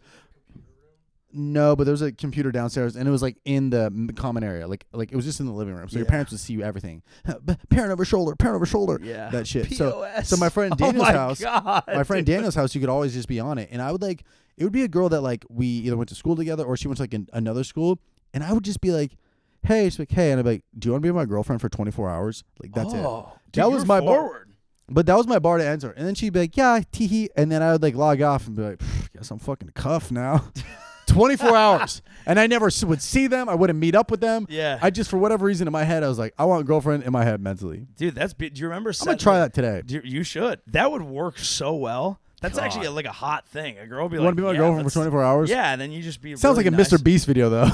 No, but there was a computer downstairs, and it was like in the common area, like it was just in the living room, so your Yeah. parents would see you everything. Parent over shoulder, Yeah. that shit. POS. So my friend Oh Daniel's my house, God, my friend dude. Daniel's house, you could always just be on it, and I would like it would be a girl that like we either went to school together or she went to like another school, and I would just be like, "Hey," she's like, "Hey," and I'd be like, "Do you want to be my girlfriend for 24 hours?" Like that's it. Oh, That dude, was you're my bar. forward. But that was my bar to answer. And then she'd be like, "Yeah, tee," and then I would like log off and be like, "Guess I'm fucking cuffed now." 24 hours. And I never would see them. I wouldn't meet up with them. Yeah. I just, for whatever reason in my head, I was like, I want a girlfriend in my head mentally. Dude, do you remember? I'm going to try that today. You should. That would work so well. That's God. actually like a hot thing. A girl would be You like, want to be my yeah, girlfriend for let's- 24 hours? Yeah, and then you just be. Sounds really like a nice. Mr. Beast video, though.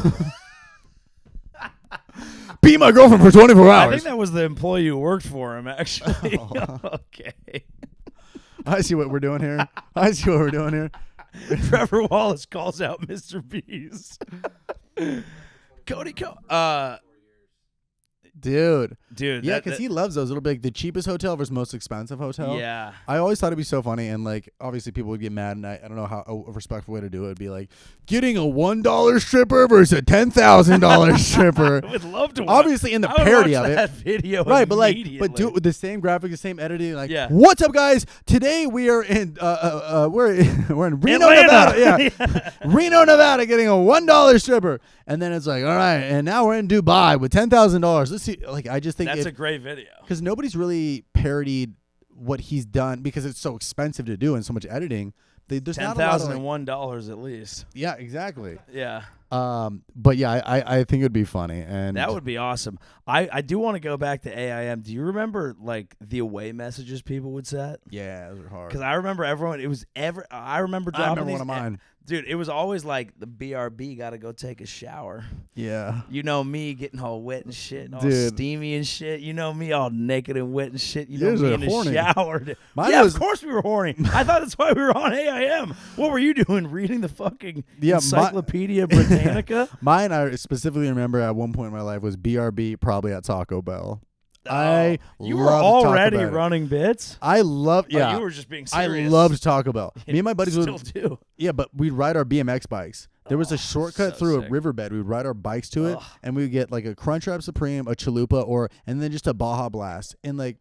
Be my girlfriend for 24 I hours. think that was the employee who worked for him, actually. Oh. Okay. I see what we're doing here. I see what we're doing here. Trevor Wallace calls out Mr. Beast. Cody, Dude. dude. Yeah, that- because that- he loves those. It'll be like the cheapest hotel versus most expensive hotel. Yeah. I always thought it'd be so funny, and like obviously people would get mad, and I don't know how a respectful way to do it would be like getting a $1 stripper versus a $10,000 stripper. I would love to. Obviously in the I would parody watch of it. that video, Right, but do immediately. it with the same graphic, the same editing. Like, Yeah. what's up, guys? Today we are in we're in Reno, Atlanta. Nevada. Yeah, Reno, Nevada, getting a $1 stripper. And then it's like, all right, and now we're in Dubai with $10,000. Let's see. Like, I just think that's a great video because nobody's really parodied what he's done because it's so expensive to do and so much editing. There's not a lot of $10,001 at least. Yeah, exactly. Yeah. But yeah, I think it would be funny, and that would be awesome. I do want to go back to AIM. Do you remember like the away messages people would set? Yeah, those are hard. Because I remember everyone. It was I remember dropping these, one of mine. Dude, it was always like the BRB got to go take a shower. Yeah. You know me getting all wet and shit, and all Dude. steamy and shit. You know me all naked and wet and shit. You know Yours me are in horny. the shower. Mine yeah, was- of course we were horny. I thought that's why we were on AIM. What were you doing? Reading the fucking Encyclopedia Britannica? Mine, I specifically remember at one point in my life was BRB, probably at Taco Bell. You were loved already Taco Bell. running bits. I love. Oh, Yeah, you were just being I serious. loved Taco Bell. Me and my buddies still would. do. Yeah, but we'd ride our BMX bikes. There was a shortcut so through sick. a riverbed. We would ride our bikes to it, Ugh. and we would get like a Crunchwrap Supreme, a Chalupa, and then just a Baja Blast. And like,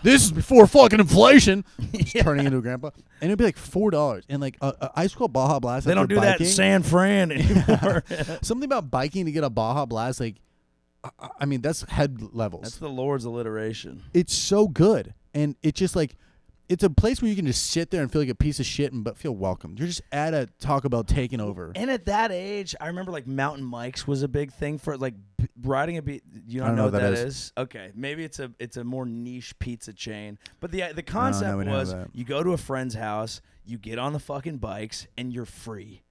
this is before fucking inflation. Just turning into a grandpa, and it'd be like $4. And like a ice cold Baja Blast. They don't after do that in biking, San Fran anymore. Something about biking to get a Baja Blast, like, I mean, that's head levels. That's the Lord's alliteration. It's so good, and it's just like, it's a place where you can just sit there and feel like a piece of shit, but feel welcome. You're just at a Taco Bell taking over. And at that age, I remember like mountain bikes was a big thing for like riding a beat. You I don't don't know what that is? Okay, maybe it's a more niche pizza chain. But the concept we don't was have that. you go to a friend's house, you get on the fucking bikes, and you're free.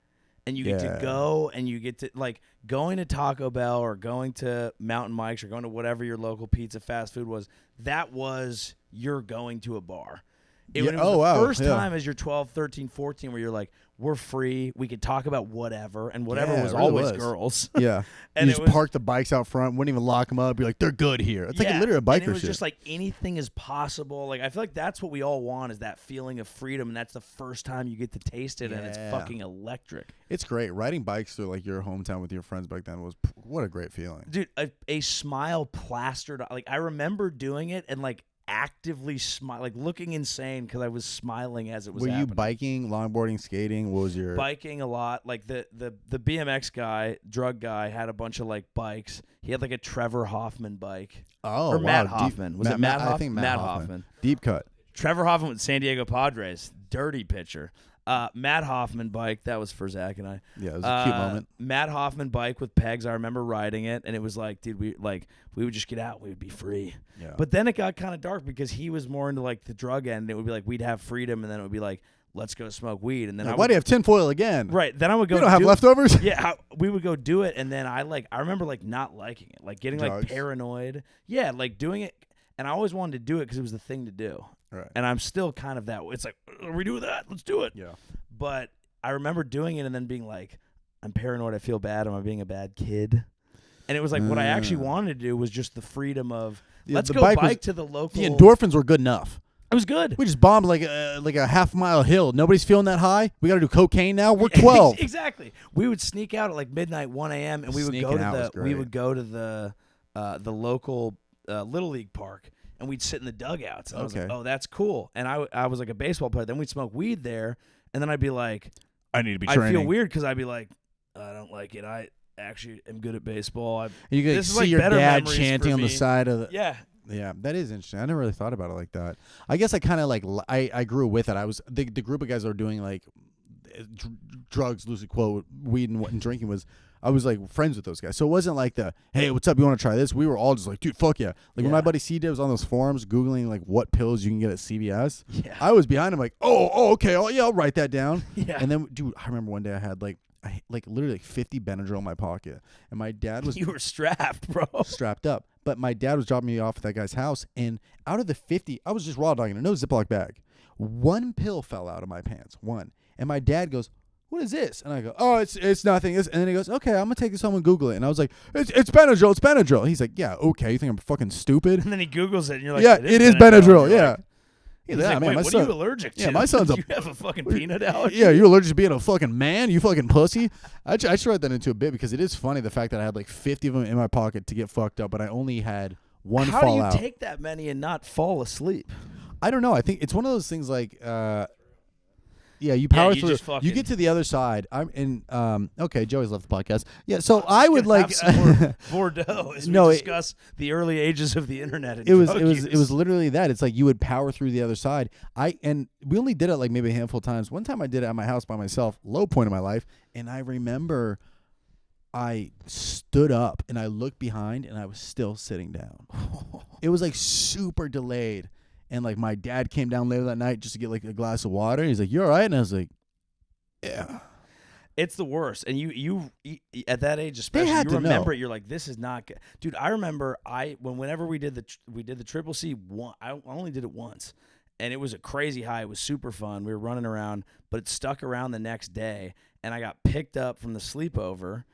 And you get to go, and you get to, like, going to Taco Bell or going to Mountain Mike's or going to whatever your local pizza fast food was, that was you're going to a bar. It was the first time as you're 12, 13, 14 where you're like, we're free. We could talk about whatever, and whatever Yeah, was it really always was. girls. Yeah. And you it just was- park the bikes out front, wouldn't even lock them up. You're like, they're good here. It's like literally a biker and it was shit. just like anything is possible. Like I feel like that's what we all want is that feeling of freedom, and that's the first time you get to taste it, and it's Yeah. fucking electric. It's great. Riding bikes through like your hometown with your friends back then was what a great feeling. Dude, a smile plastered. Like I remember doing it and like actively smile, like looking insane because I was smiling as it was Were you happening. biking, longboarding, skating? What was your Biking a lot. Like the BMX guy, drug guy, had a bunch of like bikes. He had like a Trevor Hoffman bike. Oh, Or wow. Matt Hoffman. Was it Matt Hoffman? I think Matt Hoffman. Hoffman. Deep cut. Trevor Hoffman with San Diego Padres. Dirty pitcher. Matt Hoffman bike. That was for Zach and I. Yeah, it was a cute moment. Matt Hoffman bike with pegs. I remember riding it, and it was like, dude, we would just get out. We would be free. Yeah. But then it got kind of dark because he was more into like the drug end. It would be like we'd have freedom, and then it would be like, let's go smoke weed. And then Like, why do you have tinfoil again? right. Then I would go. You don't have do- leftovers? Yeah, we would go do it, and then I remember like not liking it, like getting Drugs. like paranoid. Yeah, like doing it, and I always wanted to do it because it was the thing to do. Right. And I'm still kind of that way. It's like, are we doing that? Let's do it. Yeah. But I remember doing it and then being like, I'm paranoid. I feel bad. Am I being a bad kid? And it was like what I actually wanted to do was just the freedom of let's the go bike bike was- to the local. The endorphins were good enough. It was good. We just bombed like a half-mile hill. Nobody's feeling that high. We got to do cocaine now. We're 12. Exactly. We would sneak out at like midnight, 1 a.m. and we would Sneaking out was go great. to the local little league park, and we'd sit in the dugouts. And I was like, Okay. oh, that's cool. And I was like a baseball player. Then we'd smoke weed there, and then I'd be like, I need to be I'd training. feel weird because I'd be like, I don't like it. I actually am good at baseball. And you can This is see like your better dad memories chanting for on the me. side of the. Yeah. Yeah, that is interesting. I never really thought about it like that. I guess I kind of like I grew with it. I was the group of guys that were doing like drugs, loosely quote, weed and drinking was. I was like friends with those guys, so it wasn't like the hey, what's up? You want to try this? We were all just like, dude, fuck yeah! Like when my buddy C was on those forums googling like what pills you can get at CVS, Yeah. I was behind him like, oh, okay, I'll write that down. Yeah. And then, dude, I remember one day I had like literally like 50 Benadryl in my pocket, and my dad was You were strapped, bro. strapped up. But my dad was dropping me off at that guy's house, and out of the 50, I was just raw dogging it, no Ziploc bag. One pill fell out of my pants, one. And my dad goes, what is this? And I go, oh, it's nothing. And then he goes, okay, I'm going to take this home and Google it. And I was like, it's Benadryl, it's Benadryl. He's like, yeah, okay, you think I'm fucking stupid? And then he Googles it, and you're like, Yeah, it is Benadryl, And you're yeah. like- He's Yeah, like, man, wait, my what son- are you allergic to? Yeah, my son's you have a fucking peanut allergy? Yeah, you allergic to being a fucking man? You fucking pussy? I should write that into a bit because it is funny the fact that I had like 50 of them in my pocket to get fucked up, but I only had one How do fall you out. take that many and not fall asleep? I don't know. I think it's one of those things like you power you through. just fucking- You get to the other side. I'm in. Okay, Joey's left the podcast. Yeah, so I'm I just would gonna like. have some more Bordeaux as we No, discuss the early ages of the internet. And it was drug it use. was literally that. It's like you would power through the other side. And we only did it like maybe a handful of times. One time I did it at my house by myself, low point of my life, and I remember I stood up and I looked behind and I was still sitting down. It was like super delayed. And like my dad came down later that night just to get like a glass of water. And he's like, "You all right?" And I was like, "Yeah." It's the worst, and you at that age especially, had you to remember know. it. You're like, this is not good, dude. I remember whenever we did the Triple C one, I only did it once, and it was a crazy high. It was super fun. We were running around, but it stuck around the next day, and I got picked up from the sleepover,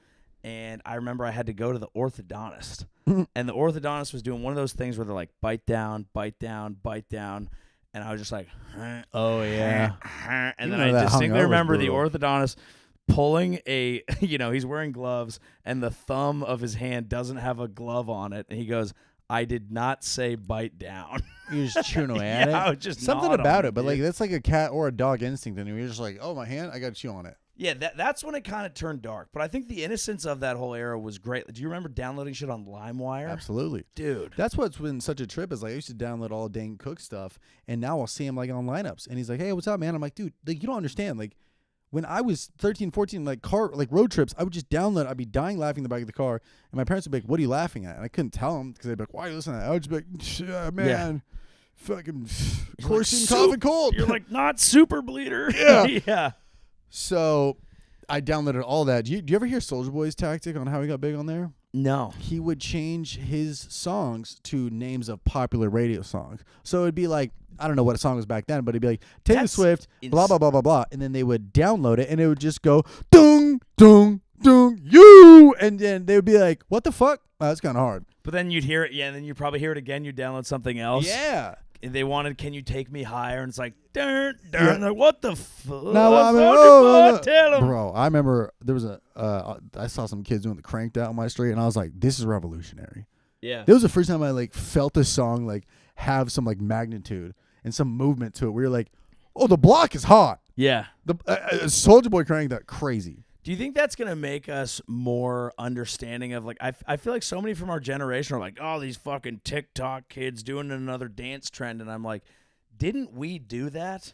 and I remember I had to go to the orthodontist, and the orthodontist was doing one of those things where they're like bite down, bite down, bite down. And I was just like, Oh yeah. and Even then though I that distinctly hungover was remember the brutal. orthodontist pulling he's wearing gloves and the thumb of his hand doesn't have a glove on it. And he goes, "I did not say bite down." You're just chewing away at Yeah, I it. would just Something gnawed on about it, it, but dude. like that's like a cat or a dog instinct, and you're just like, "Oh, my hand, I got to chew on it." Yeah, that's when it kind of turned dark. But I think the innocence of that whole era was great. Do you remember downloading shit on Limewire? Absolutely. Dude. That's what's been such a trip is like I used to download all Dane Cook stuff, and now I'll see him like on lineups, and he's like, "Hey, what's up, man?" I'm like, "Dude, like you don't understand. Like when I was 13, 14, like road trips, I would just download. I'd be dying laughing in the back of the car, and my parents would be like, "What are you laughing at?" And I couldn't tell them because they'd be like, "Why are you listening to that?" I would just be like, "Yeah, man, fucking coursing, cough, and cold." You're like, not super bleeder. Yeah. Yeah. So I downloaded all that. Do you ever hear Soulja Boy's tactic on how he got big on there? No. He would change his songs to names of popular radio songs. So it'd be like, I don't know what a song was back then, but it'd be like Taylor That's Swift, blah, blah, blah, blah, blah. And then they would download it and it would just go, dung, dung, dung, you. And then they would be like, what the fuck? Oh, that's kind of hard. But then you'd hear it, and then you'd probably hear it again. You'd download something else. Yeah. And they wanted, "Can you take me higher?" And it's like, darn, Yeah. darn. Like, what the fuck? No, I mean, Tell 'em. bro, I remember there was I saw some kids doing the cranked out on my street, and I was like, this is revolutionary. Yeah. It was the first time I like felt a song like have some like magnitude and some movement to it. We were like, oh, the block is hot. Yeah. The Soulja Boy cranked that crazy. Do you think that's going to make us more understanding of, like, I feel like so many from our generation are like, oh, these fucking TikTok kids doing another dance trend. And I'm like, didn't we do that?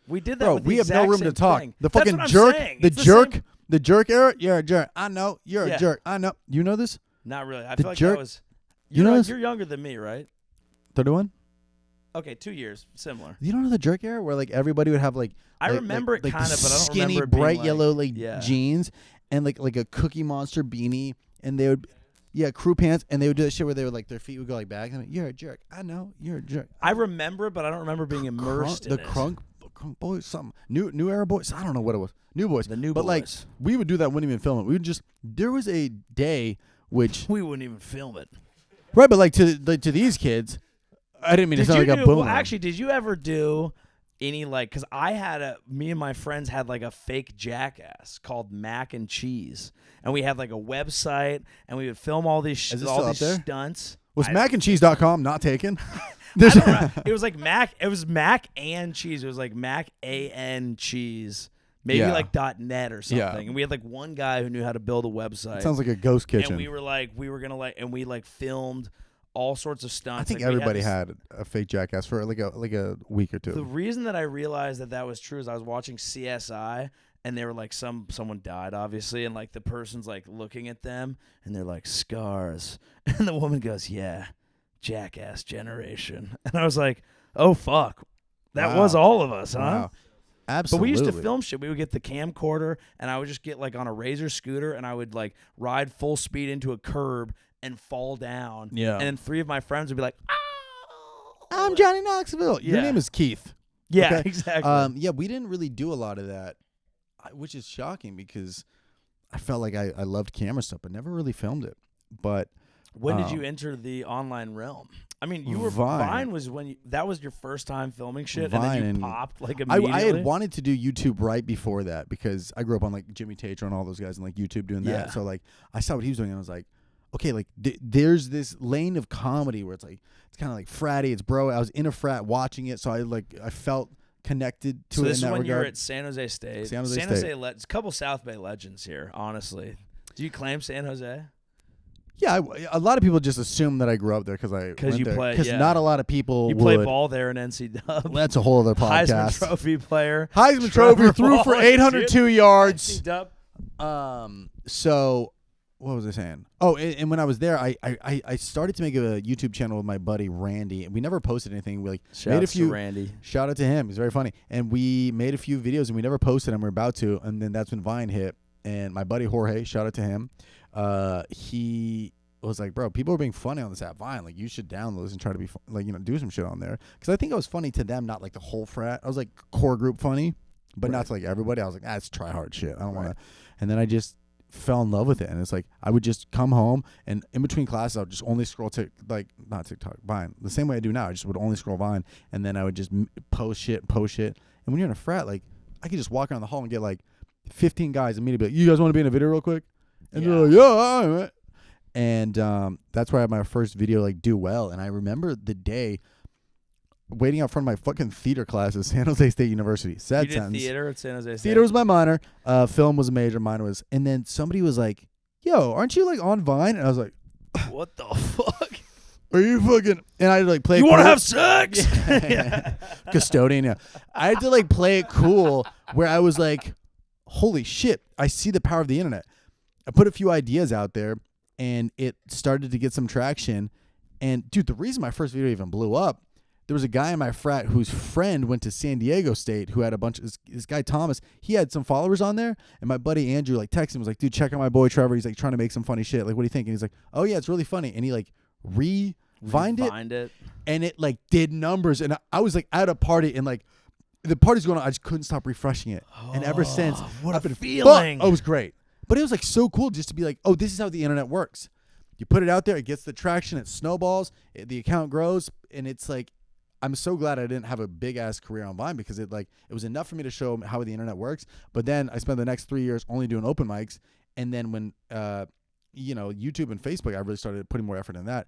We did that Bro, with the we have no exact room same to talk. thing. The That's fucking what I'm jerk, saying. the It's the jerk, same- the jerk era. You're a jerk. I know you're Yeah. a jerk. I know. You know this? Not really. I The feel like jerk- that was. You know this? You're younger than me, right? 31. Okay, 2 years, similar. You don't know the jerk era where like everybody would have like I like- remember like it kind the of, but I don't skinny remember it being bright like, yellow like yeah. jeans and like a Cookie Monster beanie, and they would crew pants, and they would do that shit where they would like their feet would go like back. And I'm like, you're a jerk. I know you're a jerk. I remember it, but I don't remember being immersed in the it. crunk boys, something new era boys. I don't know what it was. New boys. The new but like boys. we would do that. Wouldn't even film it. We would just there was a day which We wouldn't even film it. right, but like to these kids, I didn't mean to Did sound you like a do? boomer. Well, actually, did you ever do any like? Because I had me and my friends had like a fake jackass called Mac and Cheese, and we had like a website, and we would film all these Is it all still these out there? stunts. was I- macandcheese.com not taken? I There's don't know. It was like Mac. It was Mac and Cheese. It was like Mac and Cheese. Maybe Yeah. like .net or something. Yeah. And we had like one guy who knew how to build a website. sounds like a ghost kitchen. And we were gonna like, and we like filmed all sorts of stunts. I think Like, we everybody this- had a fake jackass for like a week or two. The reason that I realized that was true is I was watching CSI, and they were like, someone died, obviously, and like the person's like looking at them, and they're like, scars, and the woman goes, yeah, jackass generation, and I was like, oh fuck, that Wow. was all of us, huh? Wow. But Absolutely. we used to film shit. We would get the camcorder, and I would just get like on a Razor scooter, and I would like ride full speed into a curb and fall down. Yeah. And then 3 of my friends would be like, "Ow!" I'm Johnny Knoxville. Your Yeah. name is Keith. Yeah, Okay. exactly. Yeah, we didn't really do a lot of that, which is shocking because I felt like I loved camera stuff, but never really filmed it. But When did you enter the online realm? I mean, you were Vine. Vine was when that was your first time filming shit, and Vine then you and- popped like I immediately. had wanted to do YouTube right before that because I grew up on like Jimmy Tater and all those guys and like YouTube doing Yeah. that. So like I saw what he was doing and I was like, okay, like there's this lane of comedy where it's like it's kind of like fratty, it's bro. I was in a frat watching it, so I felt connected to So it this in is that when you're regard. at San Jose State. San Jose State. A couple South Bay legends here, honestly. Do you claim San Jose? Yeah, a lot of people just assume that I grew up there because you play. Because Yeah. not a lot of people You would. played ball there in NC Dub. That's a whole other Heisman podcast. Trophy player. Heisman Trevor Trophy threw for Wallace, 802 yards. NC Dub. So what was I saying? Oh, and when I was there, I started to make a YouTube channel with my buddy Randy, and we never posted anything. We made a Shouts few. to Randy. Shout out to him. He's very funny. And we made a few videos, and we never posted them. We were about to, and then that's when Vine hit. And my buddy Jorge, shout out to him. He was like, bro, people are being funny on this app Vine. Like, you should download this and try to be do some shit on there. Because I think I was funny to them, not like the whole frat. I was like core group funny, but not to like everybody. I was like, it's try hard shit. I don't want to. And then I just fell in love with it. And it's like, I would just come home, and in between classes, I would just only scroll not TikTok, Vine. The same way I do now. I just would only scroll Vine, and then I would just post shit. And when you're in a frat, like, I could just walk around the hall and get like 15 guys immediately be like, you guys want to be in a video real quick? And they're like, yeah, all right. And that's where I had my first video like do well. And I remember the day waiting out front of my fucking theater class at San Jose State University. Sad You did sentence. theater at San Jose State? Theater was my minor. Film was a major. Mine was. And then somebody was like, yo, aren't you like on Vine? And I was like, What the fuck? are you fucking? And I had to like play. You it want to cool. have sex? Yeah. Custodian. Yeah. I had to like play it cool where I was like, holy shit, I see the power of the internet. I put a few ideas out there, and it started to get some traction. And dude, the reason my first video even blew up, there was a guy in my frat whose friend went to San Diego State who had a bunch of this guy Thomas. He had some followers on there, and my buddy Andrew like texted him, was like, dude, check out my boy Trevor. He's like trying to make some funny shit. Like, what do you think? And he's like, oh yeah, it's really funny. And he like revined it, and it like did numbers. And I was like at a party, and like the party's going on. I just couldn't stop refreshing it. And ever since, what I've a been feeling. Oh, it was great. But it was like so cool just to be like, oh, this is how the internet works. You put it out there, it gets the traction, it snowballs, the account grows, and it's like, I'm so glad I didn't have a big ass career on Vine, because it was enough for me to show how the internet works. But then I spent the next 3 years only doing open mics, and then when YouTube and Facebook, I really started putting more effort in that.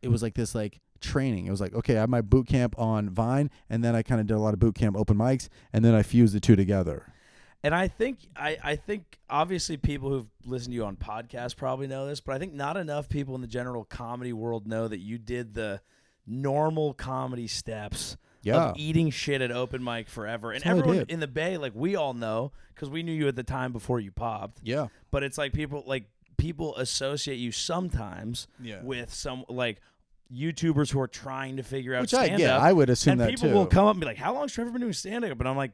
It was like this like training. It was like, okay, I have my boot camp on Vine, and then I kind of did a lot of boot camp open mics, and then I fused the two together. And I think obviously people who've listened to you on podcasts probably know this, but I think not enough people in the general comedy world know that you did the normal comedy steps of eating shit at open mic forever. And everyone in the Bay, like, we all know, because we knew you at the time before you popped. Yeah. But it's like people associate you sometimes with some like YouTubers who are trying to figure out stand-up. I would assume that too. And people will come up and be like, how long has Trevor been doing stand-up? But I'm like,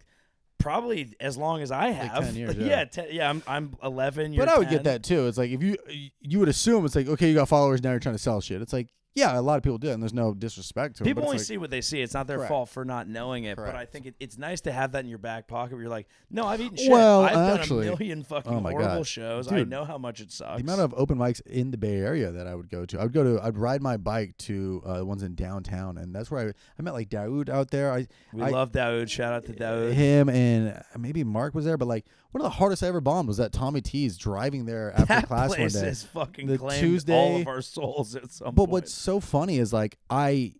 probably as long as I have. Like 10 years, I'm 11. But you're I would 10. get that too. It's like if you would assume it's like, okay, you got followers, now you're trying to sell shit. It's like, yeah, a lot of people do it, and there's no disrespect to them. People only see what they see. It's not their fault for not knowing it. Correct. But I think it's nice to have that in your back pocket where you're like, no, I've eaten shit. Well, I've actually, done a million fucking horrible God. shows. Dude, I know how much it sucks. The amount of open mics in the Bay Area that I would go to, I'd ride my bike to the ones in downtown, and that's where I met like Daoud out there. We love Daoud. Shout out to Daoud. Him and maybe Mark was there, but like one of the hardest I ever bombed was that Tommy T's driving there after that class place one day. Is fucking The claimed Tuesday, all of our souls at some point. But what's so funny is like I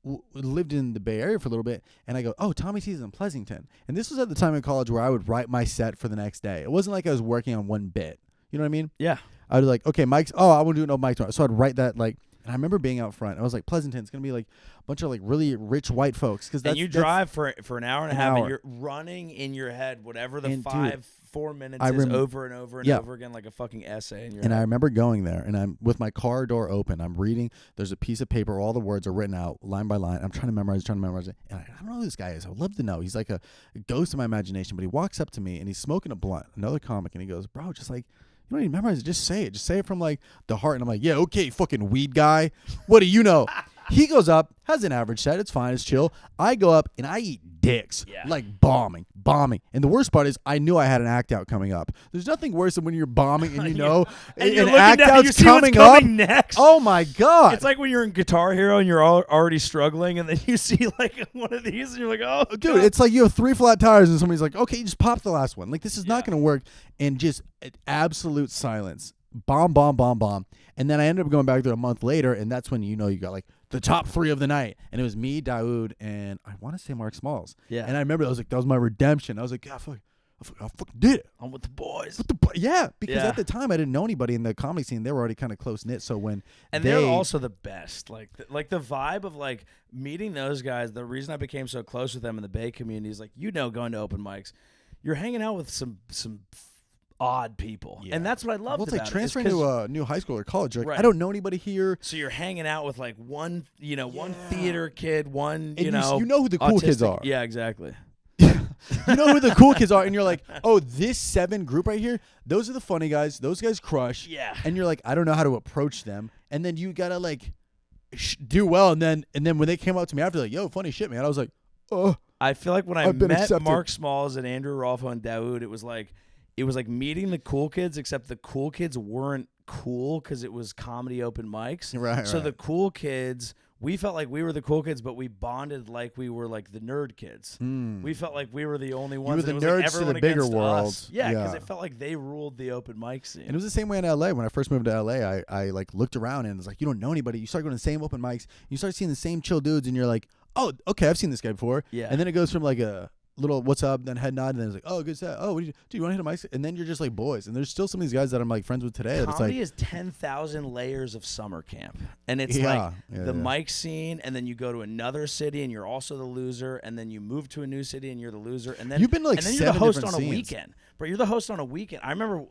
lived in the Bay Area for a little bit, and I go, oh, Tommy T's in Pleasanton. And this was at the time in college where I would write my set for the next day. It wasn't like I was working on one bit. You know what I mean? Yeah. I was like, okay, Mike's, I want to do an open mic tomorrow. So I'd write that like, and I remember being out front. I was like, Pleasanton, it's going to be like a bunch of like really rich white folks. And you drive for an hour and a half, and you're running in your head whatever the 4 minutes is over and over and over again, like a fucking essay in your head. I remember going there, and I'm with my car door open. I'm reading. There's a piece of paper. All the words are written out line by line. I'm trying to memorize it. And I don't know who this guy is. I would love to know. He's like a ghost in my imagination. But he walks up to me, and he's smoking a blunt, another comic, and he goes, bro, just like, you don't even memorize it. Just say it. Just say it from like the heart. And I'm like, yeah, okay, fucking weed guy. What do you know? He goes up, has an average set. It's fine. It's chill. I go up and I eat dicks. Like bombing. And the worst part is I knew I had an act out coming up. There's nothing worse than when you're bombing and you know an act out's coming up. Next. Oh my God. It's like when you're in Guitar Hero and you're already struggling, and then you see like one of these and you're like, oh, dude, God. It's like you have 3 flat tires and somebody's like, okay, you just pop the last one. Like, this is not going to work. And just absolute silence. Bomb. And then I ended up going back there a month later, and that's when you got like the top 3 of the night, and it was me, Daoud, and I want to say Mark Smalls. Yeah. And I remember I was like, that was my redemption. I was like, yeah, I fucking did it. I'm with the boys. Because at the time I didn't know anybody in the comedy scene. They were already kind of close knit. So when they're also the best. Like the vibe of like meeting those guys. The reason I became so close with them in the Bay community is like going to open mics, you're hanging out with some odd people, and that's what I loved. Well, it's about like transferring to a new high school or college. Like, right. I don't know anybody here. So you're hanging out with like one theater kid, one you know who the cool kids are. Yeah, exactly. You know who the cool kids are, and you're like, oh, this 7 group right here, those are the funny guys. Those guys crush. Yeah. And you're like, I don't know how to approach them, and then you gotta like do well, and then when they came up to me after, like, yo, funny shit, man, I was like, oh. I feel like when I met accepted. Mark Smalls and Andrew Rolfo and Daoud, it was like meeting the cool kids, except the cool kids weren't cool because it was comedy open mics. Right. So the cool kids, we felt like we were the cool kids, but we bonded like we were like the nerd kids. We felt like we were the only ones. You were the nerds nerds to the bigger world. Us. Yeah, because it felt like they ruled the open mic scene. And it was the same way in LA. When I first moved to LA, I like looked around and it was like, you don't know anybody. You start going to the same open mics. You start seeing the same chill dudes, and you're like, oh, okay, I've seen this guy before. Yeah. And then it goes from like a little what's up, then head nod, and then it's like, oh, good set. Oh, do you want to hit a mic? And then you're just like boys. And there's still some of these guys that I'm like friends with today. Comedy it's is 10,000 layers of summer camp, and it's the mic scene, and then you go to another city, and you're also the loser, and then you move to a new city, and you're the loser, and then you've been like and then you're the 7 host on different a scenes. weekend. But you're the host on a weekend. I remember,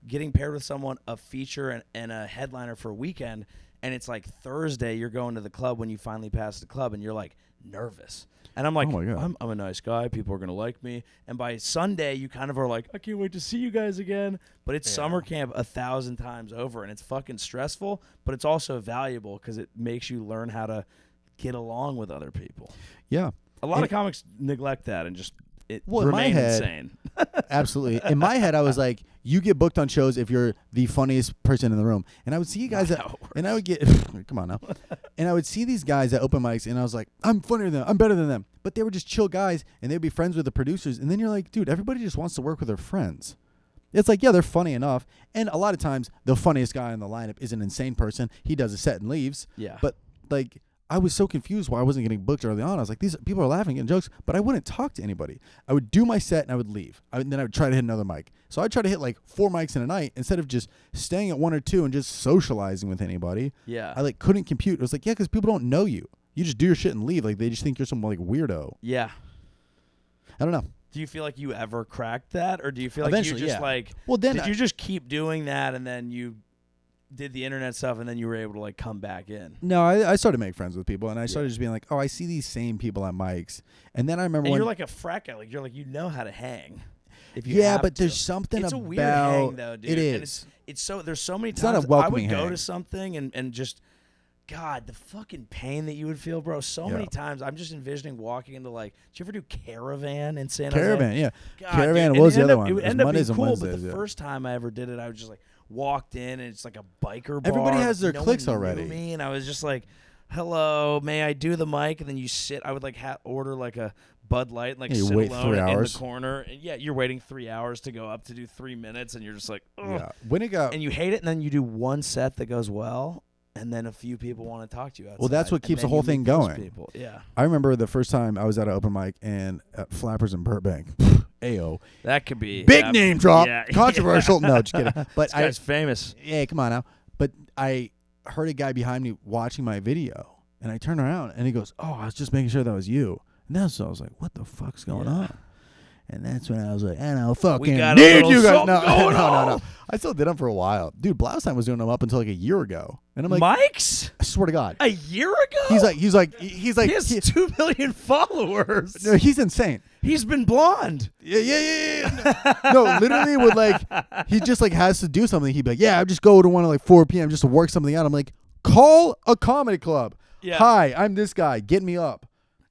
getting paired with someone, a feature and a headliner for a weekend, and it's like Thursday, you're going to the club when you finally pass the club, and you're like nervous. And I'm like, oh my God. I'm a nice guy. People are going to like me. And by Sunday, you kind of are like, I can't wait to see you guys again. But it's summer camp 1,000 times over, and it's fucking stressful, but it's also valuable because it makes you learn how to get along with other people. Yeah. A lot of comics neglect that and just in my remain head, insane. Absolutely. In my head, I was like, you get booked on shows if you're the funniest person in the room. And I would see you guys and I would get, come on now. And I would see these guys at open mics, and I was like, I'm funnier than them. I'm better than them. But they were just chill guys, and they'd be friends with the producers. And then you're like, dude, everybody just wants to work with their friends. It's like, yeah, they're funny enough. And a lot of times, the funniest guy in the lineup is an insane person. He does a set and leaves. Yeah. But, like, I was so confused why I wasn't getting booked early on. I was like, these people are laughing, getting jokes, but I wouldn't talk to anybody. I would do my set and I would leave. And then I would try to hit another mic. So I'd try to hit like 4 mics in a night instead of just staying at 1 or 2 and just socializing with anybody. Yeah. I like couldn't compute. It was like, yeah, because people don't know you. You just do your shit and leave. Like they just think you're some like weirdo. Yeah. I don't know. Do you feel like you ever cracked that, or do you feel like Eventually, you just yeah. like? Well, then did you just keep doing that, and then you did the internet stuff, and then you were able to like come back in? No, I started to make friends with people, and I started just being like, oh, I see these same people at mics, and then I remember And when you're like a frat guy, like you know how to hang. If you yeah, have but to. there's something it's about a weird hang though, dude. It And is. it's so there's so many It's not times a welcoming I would go hang. to something and just. God, the fucking pain that you would feel, bro. So many times, I'm just envisioning walking into like. Did you ever do Caravan in San Jose? Caravan, yeah. God, Caravan dude. was And the it other one. It would It was end up being Mondays and cool, but Wednesdays, the yeah. first time I ever did it, I was just like walked in, and it's like a biker bar. Everybody has their no cliques one knew already. Me, and I was just like, "Hello, may I do the mic?" And then you sit. I would like order like a Bud Light, and, like you sit wait alone 3 in hours. the corner. And yeah, you're waiting 3 hours to go up to do 3 minutes, and you're just like, ugh. Yeah. When it got And you hate it, and then you do one set that goes well. And then a few people want to talk to you outside. Well, that's what and keeps then the whole you thing meet those going. people. Yeah, I remember the first time I was at an open mic and at Flappers in Burbank. Ayo. that could be Big name drop. Yeah. Controversial. No, just kidding. But This guy's famous. yeah, come on now. But I heard a guy behind me watching my video, and I turned around and he goes, "Oh, I was just making sure that was you." And that's when I was like, "What the fuck's going on?" And that's when I was like, "I don't fucking got a need little you guys." something going No. I still did them for a while, dude. Blaustein was doing them up until like a year ago, and I'm like, Mike's I swear to God, a year ago. he's like, he has 2 million followers. no, he's insane. He's been blonde. Yeah. No, literally would like he just like has to do something. He'd be like, "Yeah, I just go to one at like 4 p.m. just to work something out." I'm like, "Call a comedy club. Yeah. Hi, I'm this guy. Get me up."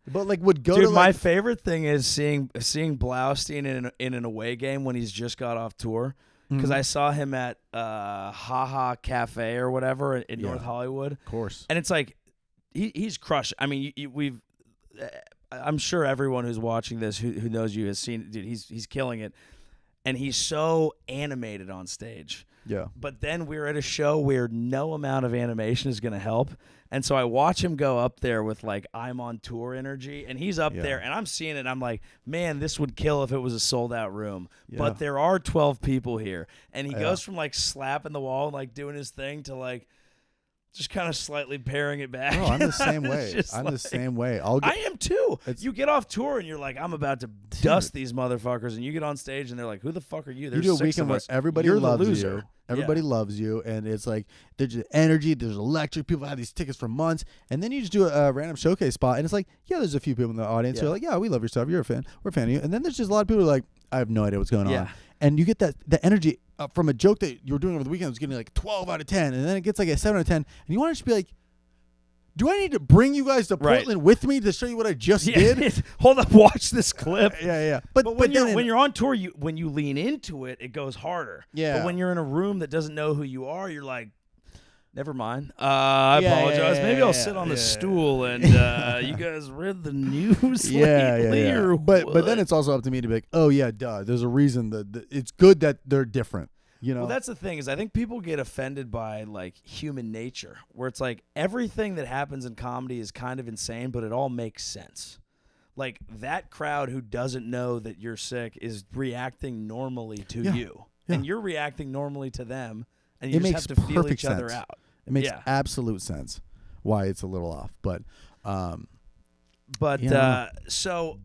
But like would go Dude, to my like favorite thing is seeing Blaustein in an away game when he's just got off tour. Because I saw him at Haha Cafe or whatever in North Hollywood. of course. And it's like he's crushed. I mean, I'm sure everyone who's watching this who knows you has seen. Dude, he's killing it. and he's so animated on stage. Yeah. But then we're at a show where no amount of animation is going to help. And so I watch him go up there with like I'm on tour energy, and he's up there, and I'm seeing it, and I'm like, man, this would kill if it was a sold out room. Yeah. But there are 12 people here, and he goes from like slapping the wall and like doing his thing to like just kind of slightly paring it back. No, I'm the same way. I'm like, the same way. I am too. You get off tour and you're like, I'm about to dust these motherfuckers, and you get on stage and they're like, who the fuck are you? There's you do a 6 weekend of where us. everybody You're loves the loser. you. Everybody loves you, and it's like there's just energy, there's electric. People have these tickets for months, and then you just do a random showcase spot, and it's like, yeah, there's a few people in the audience who are like, yeah, we love your stuff, you're a fan, we're a fan of you, and then there's just a lot of people who are like, I have no idea what's going on, and you get that energy from a joke that you were doing over the weekend was getting like 12 out of 10, and then it gets like a 7 out of 10, and you want to just be like, do I need to bring you guys to Portland with me to show you what I just did? Hold up, watch this clip. Yeah. But when you're on tour, when you lean into it, it goes harder. Yeah. But when you're in a room that doesn't know who you are, you're like, never mind. I apologize. Maybe I'll sit on the stool and you guys read the news lately. Or But then it's also up to me to be like, oh yeah, duh. There's a reason that it's good that they're different. You know? Well, that's the thing is I think people get offended by like human nature, where it's like everything that happens in comedy is kind of insane, but it all makes sense. Like that crowd who doesn't know that you're sick is reacting normally to you, and you're reacting normally to them, and you just have to feel each other out. It makes absolute sense why it's a little off, but so.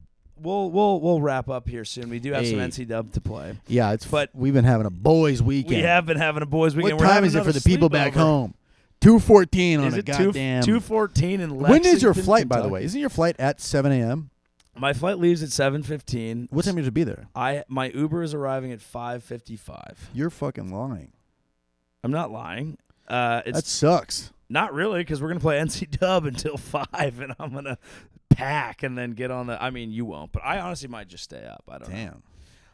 We'll wrap up here soon. We do have some NC Dub to play. Yeah, we've been having a boys' weekend. We have been having a boys' weekend. What time is it for the people back home? 2:14 on a goddamn 2:14 in Lexington. When is your flight, by the way? Isn't your flight at 7 a.m.? My flight leaves at 7:15. What time do you have to be there? My Uber is arriving at 5:55. You're fucking lying. I'm not lying. That sucks. Not really, because we're gonna play NC Dub until 5, and I'm gonna pack and then get on the. I mean, you won't, but I honestly might just stay up. I don't know.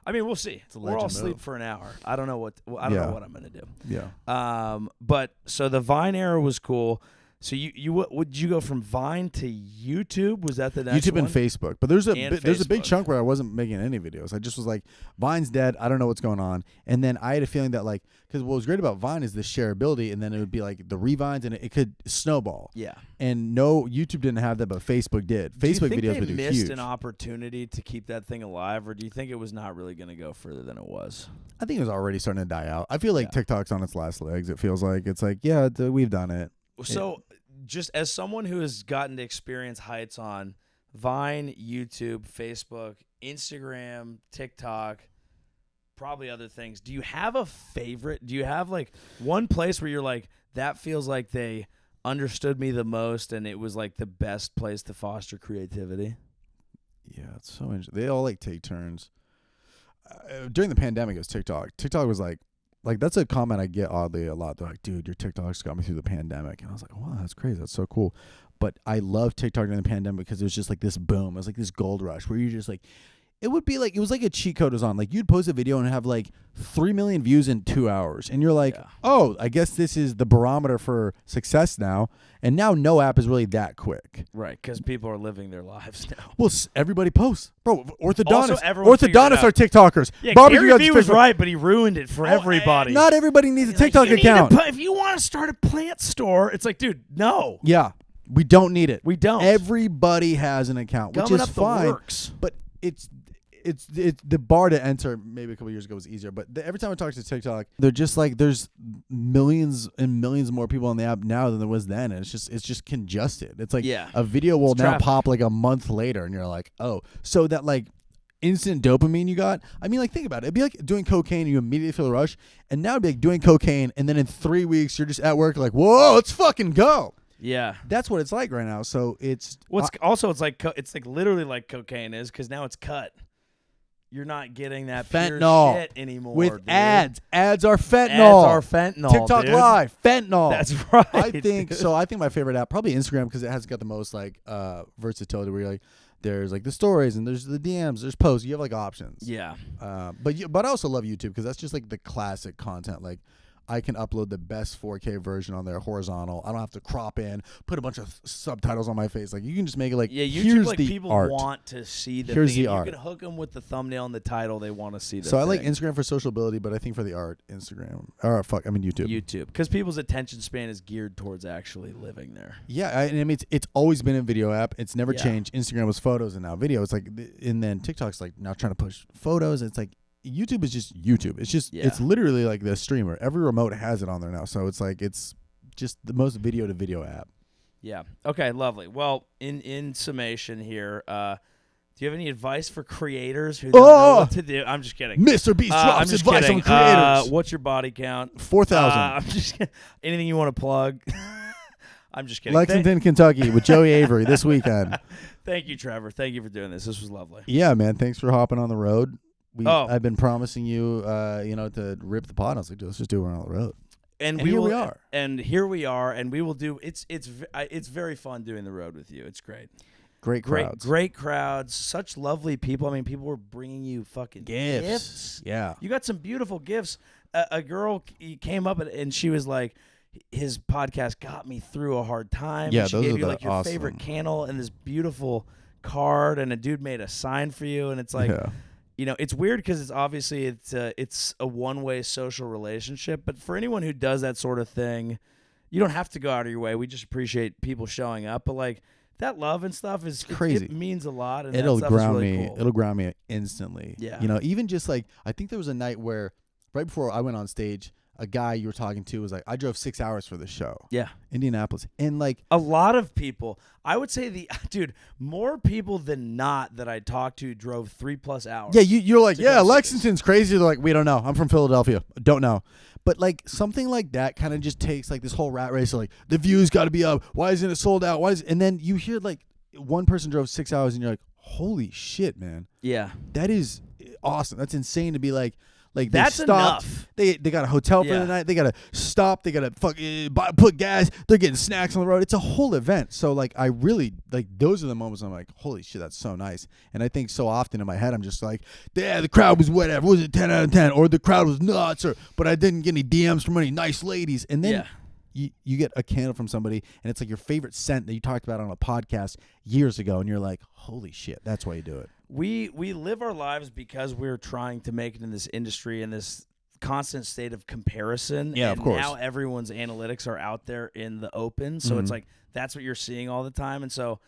I mean, we'll see. We'll all sleep for an hour. I don't know what. I don't know what I'm gonna do. Yeah. But so the Vine era was cool. So would you go from Vine to YouTube? Was that the next YouTube one? and Facebook, but there's a big chunk where I wasn't making any videos. I just was like, Vine's dead. I don't know what's going on. And then I had a feeling that like, because what was great about Vine is the shareability, and then it would be like the revines, and it could snowball. Yeah. And no, YouTube didn't have that, but Facebook did. Facebook videos would do huge. Do you think they missed an opportunity to keep that thing alive, or do you think it was not really going to go further than it was? I think it was already starting to die out. I feel like TikTok's on its last legs. It feels like it's like, yeah, we've done it. So, just as someone who has gotten to experience heights on Vine, YouTube, Facebook, Instagram, TikTok, probably other things, do you have a favorite? Do you have like one place where you're like, that feels like they understood me the most and it was like the best place to foster creativity? Yeah, it's so interesting. They all like take turns. During the pandemic, it was TikTok. TikTok was like that's a comment I get oddly a lot. They're like, dude, your TikTok's got me through the pandemic. And I was like, wow, that's crazy. That's so cool. But I love TikTok during the pandemic because it was just like this boom. It was like this gold rush where you're just like, it was like a cheat code was on. Like you'd post a video and have like 3 million views in 2 hours. And you're like, oh, I guess this is the barometer for success now. And now no app is really that quick. Right, because people are living their lives now. Well, everybody posts. Bro, orthodontists are TikTokers. Yeah, Gary Vee was right, but he ruined it for everybody. Not everybody needs a TikTok account. If you want to start a plant store, it's like, dude, no. Yeah, we don't need it. We don't. Everybody has an account, which is fine. But it's the bar to enter maybe a couple years ago was easier, but every time I talk to TikTok, they're just like there's millions and millions more people on the app now than there was then, and it's just congested. It's like a video will now pop like a month later, and you're like, oh, so that like instant dopamine you got. I mean, like think about it. It'd be like doing cocaine and you immediately feel the rush, and now it'd be like doing cocaine, and then in 3 weeks you're just at work like, whoa, let's fucking go. Yeah, that's what it's like right now. So it's it's like literally like cocaine is because now it's cut. You're not getting that fentanyl pure shit anymore with dude. ads. Ads are fentanyl. TikTok dude. Live, fentanyl. That's right. I think so. I think my favorite app probably Instagram because it has got the most like versatility. Where you're like, there's like the stories and there's the DMs, there's posts. You have like options. Yeah. But I also love YouTube because that's just like the classic content. Like I can upload the best 4K version on there horizontal. I don't have to crop in, put a bunch of subtitles on my face. Like you can just make it like, Yeah, YouTube, here's like the people art. want to see the Here's thing. the You art. can hook them with the thumbnail and the title. They want to see the So I like thing. Instagram for sociability, but I think for the art, Instagram. Or YouTube. YouTube, because people's attention span is geared towards actually living there. Yeah, I mean it's always been a video app. It's never Yeah. changed. Instagram was photos and now video. It's like, and then TikTok's like now trying to push photos. It's like YouTube is just YouTube. It's just it's literally like the streamer. Every remote has it on there now. So it's like it's just the most video to video app. Yeah. Okay. Lovely. Well, in summation here, do you have any advice for creators who don't know what to do? I'm just kidding. Mr. Beast I'm drops just advice kidding. on creators. What's your body count? 4,000. I'm just kidding. Anything you want to plug? I'm just kidding. Lexington, Kentucky, with Joey Avery this weekend. Thank you, Trevor. Thank you for doing this. This was lovely. Yeah, man. Thanks for hopping on the road. I've been promising you, to rip the pod. I was like, let's just do it on the road. And here we are. And here we are. And we will do. It's very fun doing the road with you. It's great. Great crowds. Great crowds. Such lovely people. I mean, people were bringing you fucking gifts. Yeah. You got some beautiful gifts. A girl came up and she was like, his podcast got me through a hard time. Yeah, and she those gave are you the like your awesome. favorite candle and this beautiful card, and a dude made a sign for you, and it's like, it's weird because it's obviously it's a one-way social relationship, but for anyone who does that sort of thing, you don't have to go out of your way. We just appreciate people showing up, but like that love and stuff is crazy. It means a lot, and It'll that stuff is ground really me. cool. It'll ground me instantly. Yeah. Even just like I think there was a night where right before I went on stage, a guy you were talking to was like, I drove 6 hours for the show. Yeah. Indianapolis. And like a lot of people, I would say more people than not that I talked to drove 3+ hours. yeah, you're like, yeah, go see Lexington's crazy. They're like, we don't know. I'm from Philadelphia. Don't know. But like something like that kind of just takes like this whole rat race of like the view's got to be up. Why isn't it sold out? And then you hear like one person drove 6 hours and you're like, holy shit, man. Yeah. That is awesome. That's insane to be like they That's stopped. enough. They got a hotel for the night. They got to stop. They got to put gas. They're getting snacks on the road. It's a whole event. So like I really like those are the moments I'm like, holy shit, that's so nice. And I think so often in my head I'm just like, yeah, the crowd was whatever. Was it 10 out of 10? Or the crowd was nuts. But I didn't get any DMs from any nice ladies. And then you get a candle from somebody and it's like your favorite scent that you talked about on a podcast years ago. And you're like, holy shit, that's why you do it. We live our lives because we're trying to make it in this industry, in this constant state of comparison. Yeah, and of course. now everyone's analytics are out there in the open. So it's like that's what you're seeing all the time. And so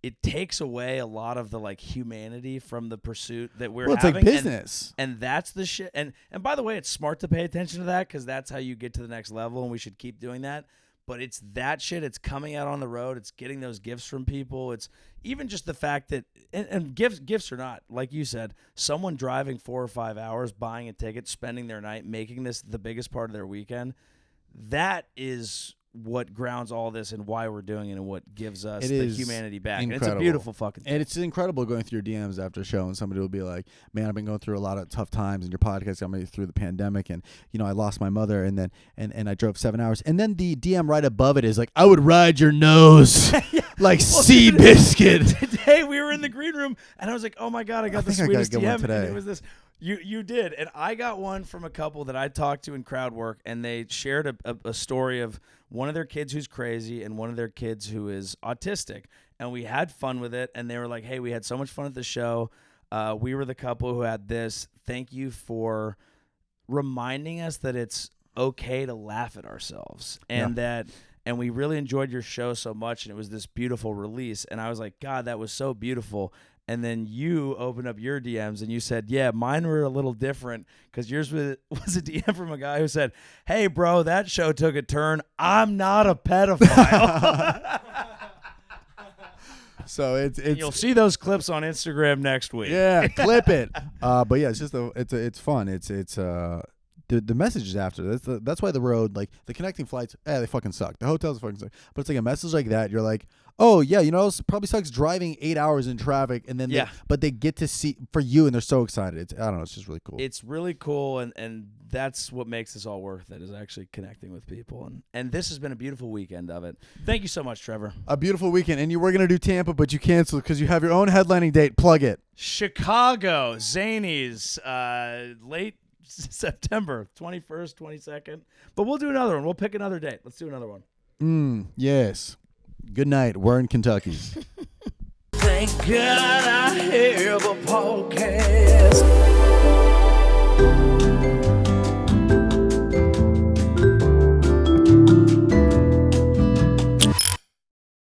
it takes away a lot of the like humanity from the pursuit that we're It's having. like business. And that's the shit. And by the way, it's smart to pay attention to that because that's how you get to the next level, and we should keep doing that. But it's that shit. It's coming out on the road. It's getting those gifts from people. It's even just the fact that, and gifts or not, like you said, someone driving 4 or 5 hours, buying a ticket, spending their night, making this the biggest part of their weekend, that is what grounds all this and why we're doing it and what gives us the humanity back. And it's a beautiful fucking thing. And it's incredible going through your DMs after a show and somebody will be like, man, I've been going through a lot of tough times and your podcast got me through the pandemic and, I lost my mother and then and I drove 7 hours. And then the DM right above it is like, I would ride your nose like sea biscuit. Today we were in the green room and I was like, oh my God, I got the sweetest I got one DM. today. And it was this. You did. And I got one from a couple that I talked to in crowd work, and they shared a story of one of their kids who's crazy and one of their kids who is autistic. And we had fun with it, and they were like, hey, we had so much fun at the show. We were the couple who had this. Thank you for reminding us that it's okay to laugh at ourselves and and we really enjoyed your show so much, and it was this beautiful release. And I was like, God, that was so beautiful. And then you opened up your DMs and you said, yeah, mine were a little different because yours was a DM from a guy who said, hey, bro, that show took a turn. I'm not a pedophile. So it's you'll see those clips on Instagram next week. Yeah, clip it. But yeah, it's just it's fun. It's the messages after that's why the road, like the connecting flights, they fucking suck. The hotels fucking suck. But it's like a message like that. You're like, oh yeah, it probably sucks driving 8 hours in traffic, and then but they get to see for you, and they're so excited. I don't know. It's just really cool. It's really cool, and that's what makes this all worth it, is actually connecting with people. And this has been a beautiful weekend of it. Thank you so much, Trevor. A beautiful weekend, and you were gonna do Tampa, but you canceled because you have your own headlining date. Plug it. Chicago, Zanies, late September 21st, 22nd. But we'll do another one. We'll pick another date. Let's do another one. Yes. Good night. We're in Kentucky. Thank God I have a podcast.